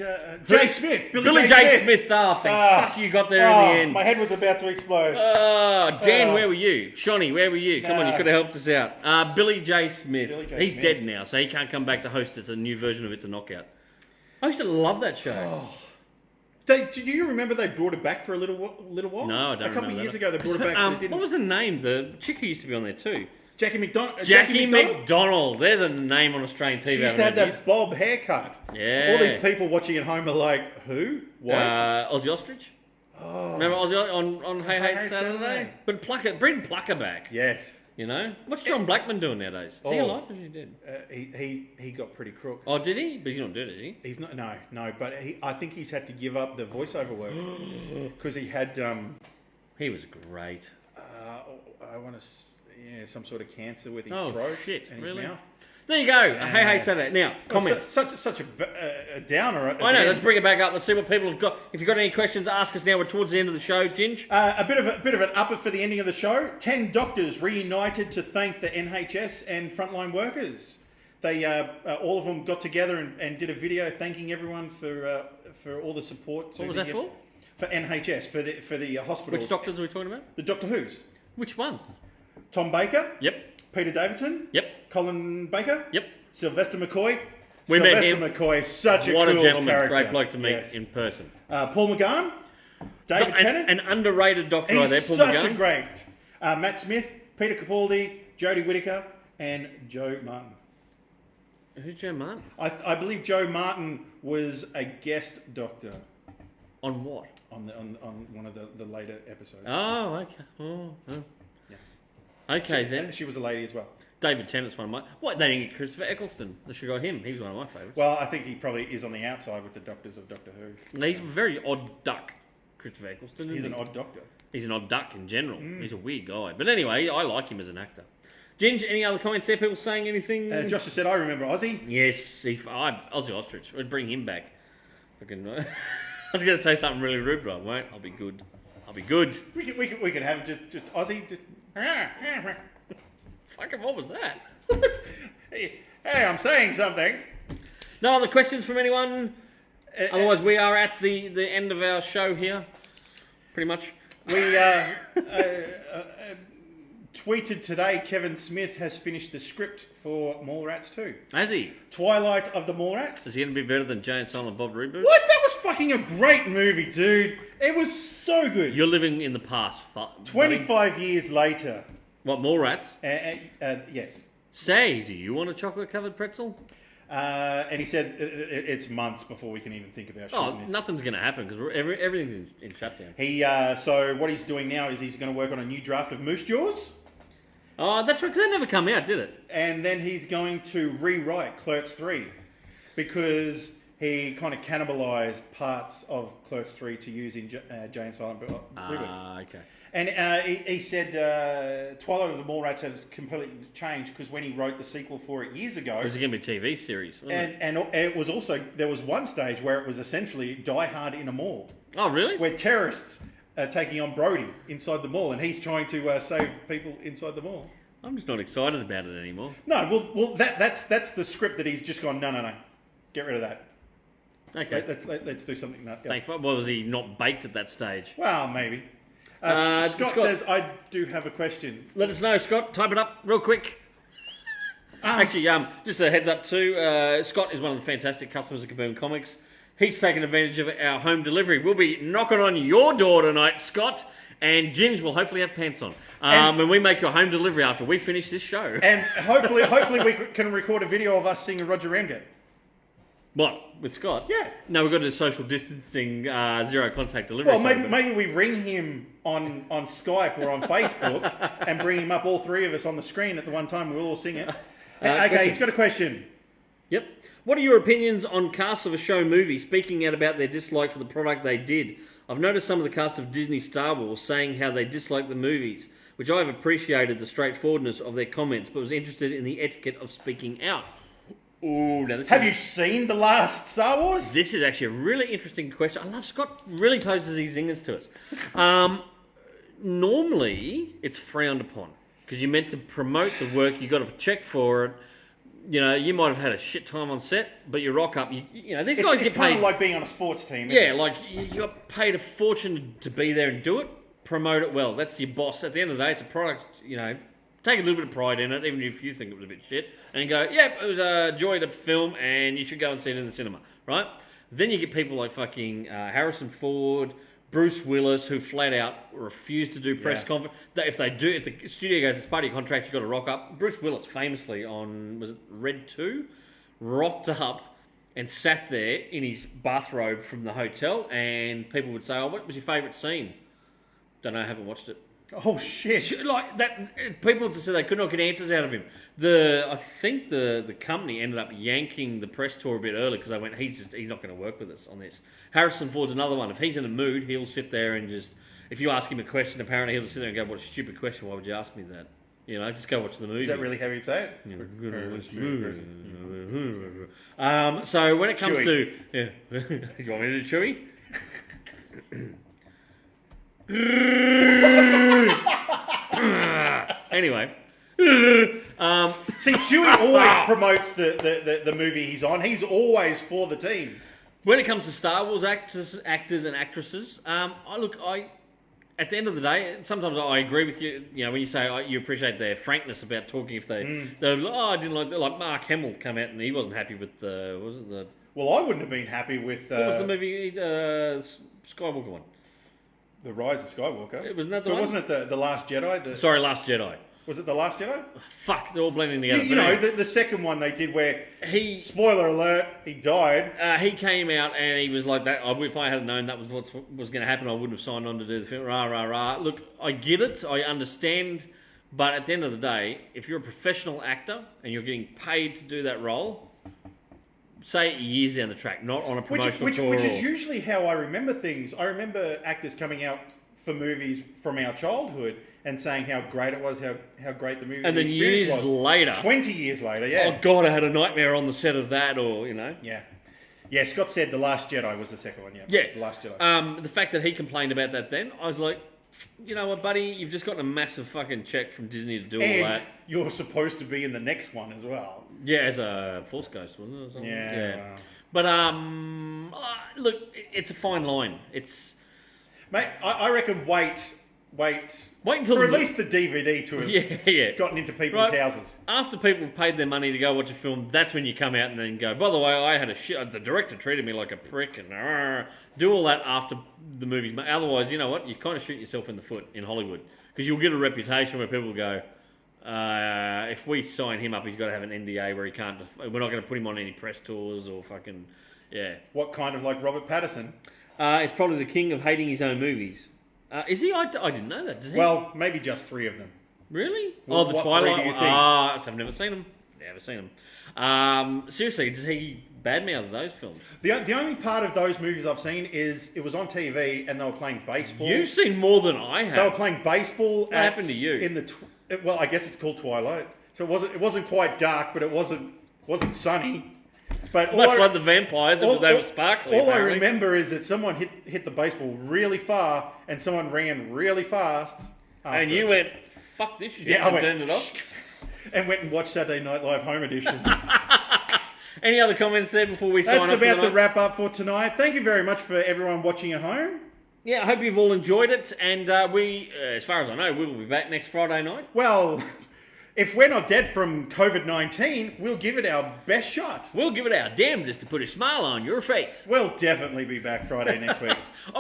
J. Smith. Billy J. Smith. Oh, fuck, you got there in the end. My head was about to explode. Dan, where were you? Shawnee, where were you? Come on, you could have helped us out. Billy J. Smith. He's dead now, so he can't come back to host. It's a new version of It's a Knockout. I used to love that show. Do you remember they brought it back for a little while? No, I don't remember. A couple of years ago, they brought it back. What was the name? The chick who used to be on there too. Jackie McDonald. Jackie McDonald. There's a name on Australian TV. She used to have that bob haircut. Yeah. All these people watching at home are like, who? What? Aussie Ostrich? Remember Ozzy on Hey Hey Hey Saturday? Saturday. But bring Plucker back. Yes. You know? What's John Blackman doing nowadays? Is he alive or is he dead? He got pretty crook. Oh, did he? But he's not dead, is he? He's not. No. But I think he's had to give up the voiceover work because he had. He was great. I want to. Some sort of cancer with his Oh, throat shit, and really? his mouth. There you go. Hey Hey Saturday. Now, comments. Such a downer. I know. Let's bring it back up. Let's see what people have got. If you've got any questions, ask us now. We're towards the end of the show. Ginge? A bit of an upper for the ending of the show. 10 doctors reunited to thank the NHS and frontline workers. They all of them got together and did a video thanking everyone for all the support. What was that for? For NHS, for the hospitals. Which doctors are we talking about? The Doctor Who's. Which ones? Tom Baker. Yep. Peter Davidson. Yep. Colin Baker. Yep. Sylvester McCoy. We met him. Sylvester McCoy is such a What cool a gentleman. character. Great bloke to meet Yes. in person. Paul McGann. David Tennant. An underrated doctor right there, He's Paul such McGann. a great. Matt Smith, Peter Capaldi, Jodie Whittaker, and Joe Martin. Who's Joe Martin? I believe Joe Martin was a guest doctor On what? on one of the later episodes. Oh, okay. Oh. Okay, then. She was a lady as well. David Tennant's one of my... What, they didn't get Christopher Eccleston. They should have got him. He was one of my favourites. Well, I think he probably is on the outside with the doctors of Doctor Who. He's a very odd duck, Christopher Eccleston. He's isn't an he? odd doctor. He's an odd duck in general. He's a weird guy. But anyway, I like him as an actor. Ginge, any other comments there? People saying anything? Josh just said, I remember Ozzy. Yes, Ozzy Ostrich. We'd bring him back. Fucking, I was going to say something really rude, but I won't. I'll be good. We could have just Ozzy. Just... Fucking, what was that? Hey, I'm saying something. No other questions from anyone? Otherwise, we are at the end of our show here. Pretty much. We tweeted today Kevin Smith has finished the script for Mallrats 2. Has he? Twilight of the Mallrats. Is he going to be better than Jay and Silent Bob reboot? What? That was fucking a great movie, dude. It was so good. You're living in the past. 25 years later. What, Mallrats? Yes. Say, do you want a chocolate-covered pretzel? And he said it's months before we can even think about shooting this. Nothing's going to happen because everything's in shutdown. So what he's doing now is he's going to work on a new draft of Moose Jaws. Oh, that's right, because that never come out, did it? And then he's going to rewrite Clerks 3 because he kind of cannibalized parts of Clerks 3 to use in Jay and Silent Bob reboot. Okay. And he said Twilight of the Mallrats has completely changed because when he wrote the sequel for it years ago... It was going to be a TV series, wasn't it? And it was also... There was one stage where it was essentially Die Hard in a mall. Oh, really? Where terrorists are taking on Brody inside the mall and he's trying to save people inside the mall. I'm just not excited about it anymore. No, well, that's the script that he's just gone, no. Get rid of that. Okay. Let's do something else. Thanks. Well, was he not baked at that stage? Well, maybe. Scott says, I do have a question. Let us know, Scott. Type it up real quick. Actually, just a heads up too. Scott is one of the fantastic customers of Kaboom Comics. He's taken advantage of our home delivery. We'll be knocking on your door tonight, Scott, and Ginge will hopefully have pants on when we make your home delivery after we finish this show. And hopefully we can record a video of us singing Roger Ramjet. What, with Scott? Yeah. No, we've got to do social distancing, zero contact delivery. Well, maybe we ring him on Skype or on Facebook and bring him up, all three of us on the screen at the one time. We'll all sing it. Okay, question. he's got a question. Yep. What are your opinions on casts of a show movie speaking out about their dislike for the product they did? I've noticed some of the cast of Disney Star Wars saying how they dislike the movies, which I have appreciated the straightforwardness of their comments, but was interested in the etiquette of speaking out. Ooh, now Have you seen the last Star Wars? This is actually a really interesting question. I love Scott really poses these zingers to us. Normally, it's frowned upon because you're meant to promote the work. You got to check for it. You know, you might have had a shit time on set, but you rock up. You know, these guys get paid. It's kind of like being on a sports team. Yeah, like you got paid a fortune to be there and do it. Promote it well. That's your boss. At the end of the day, it's a product. You know, take a little bit of pride in it, even if you think it was a bit shit, and go, yeah, it was a joy to film, and you should go and see it in the cinema, right? Then you get people like fucking Harrison Ford, Bruce Willis, who flat out refuse to do press conference. If the studio goes, it's part of your contract, you've got to rock up. Bruce Willis famously on, was it Red 2? Rocked up and sat there in his bathrobe from the hotel, and people would say, "Oh, what was your favourite scene?" Don't know, I haven't watched it. Oh shit! Like that, people just said they could not get answers out of him. I think the company ended up yanking the press tour a bit early because they went, he's not going to work with us on this. Harrison Ford's another one. If he's in a mood, he'll sit there and just, if you ask him a question, apparently he'll sit there and go, "What a stupid question! Why would you ask me that?" You know, just go watch the movie. Is that really how you say it? So when it comes Chewy. to, you want me to do Chewy? Anyway, See, Chewie always promotes the movie he's on. He's always for the team. when it comes to Star Wars actors and actresses, at the end of the day, sometimes I agree with you. You know, when you say you appreciate their frankness about talking, if they're like, "Oh, I didn't like Mark Hamill come out and he wasn't happy with the Well, I wouldn't have been happy with what was the movie Skywalker one? The Rise of Skywalker. Wasn't that the But one? wasn't it the Last Jedi? Sorry, Last Jedi. Was it the Last Jedi? Fuck, they're all blending together. You But know, anyway, the second one they did where, he spoiler alert, he died. he came out and he was like that. If I had known that was what was going to happen, I wouldn't have signed on to do the film. Rah rah rah. Look, I get it. I understand. But at the end of the day, if you're a professional actor and you're getting paid to do that role, say it years down the track, not on a promotional tour. Which is usually how I remember things. I remember actors coming out for movies from our childhood and saying how great it was, how great the movie and then experience years was. later, 20 years later, yeah. oh God, I had a nightmare on the set of that, or Yeah. Yeah, Scott said The Last Jedi was the second one, yeah. Yeah. The Last Jedi. The fact that he complained about that then, I was like, you know what, buddy, you've just gotten a massive fucking check from Disney to do all And that. you're supposed to be in the next one as well. Yeah, as a Force Ghost, wasn't it? Or something? Yeah. Wow. But look, it's a fine line. It's Mate, I reckon wait until for at least the DVD to have yeah. gotten into people's Right. houses. After people have paid their money to go watch a film, that's when you come out and then go, by the way, I had a shit. The director treated me like a prick, and do all that after the movie's made. Otherwise, you know what? You kind of shoot yourself in the foot in Hollywood because you'll get a reputation where people go, if we sign him up, he's got to have an NDA where he can't. We're not going to put him on any press tours or fucking What kind of like Robert Pattinson? He's probably the king of hating his own movies. Is he? I didn't know that. Does he? Well, maybe just 3 of them. Really? Well, The what Twilight three do you one. think? So I've never seen them. Never seen them. Seriously, does he badmouth those films? The only part of those movies I've seen is it was on TV and they were playing baseball. You've seen more than I They were have. playing baseball. What happened to you? In the well, I guess it's called Twilight. So it wasn't quite dark, but it wasn't sunny. But Much like the vampires, they were sparkly. All I apparently. remember is that someone hit the baseball really far and someone ran really fast. after And you it. went, fuck this shit, Yeah, I and went, turned it off. and went and watched Saturday Night Live Home Edition. Any other comments there before we sign That's off? about for the night? wrap up for tonight. Thank you very much for everyone watching at home. Yeah, I hope you've all enjoyed it. And we, as far as I know, we will be back next Friday night. Well, if we're not dead from COVID-19, we'll give it our best shot. We'll give it our damnedest to put a smile on your face. We'll definitely be back Friday next week.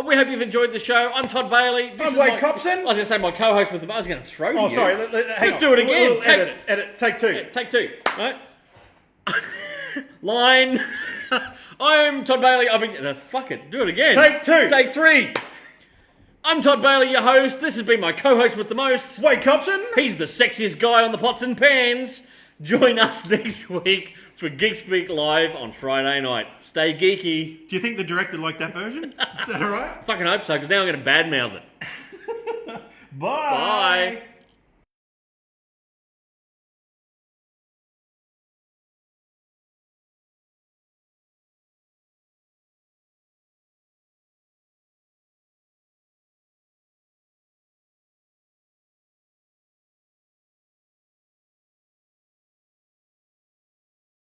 We hope you've enjoyed the show. I'm Todd Bailey. This I'm is Wade my- Copson. I was going to say my co-host with the... I was going to throw to Oh, you. sorry. Hang Let's on. do it again. We'll edit. Take 2. Yeah, take 2. Right? Line. I'm Todd Bailey. I've been... fuck it. Do it again. Take 2. Take 3. I'm Todd Bailey, your host. This has been my co-host with the most. Wade Copson. He's the sexiest guy on the pots and pans. Join us next week for Geek Speak Live on Friday night. Stay geeky. Do you think the director liked that version? Is that all right? Fucking hope so, because now I'm going to badmouth it.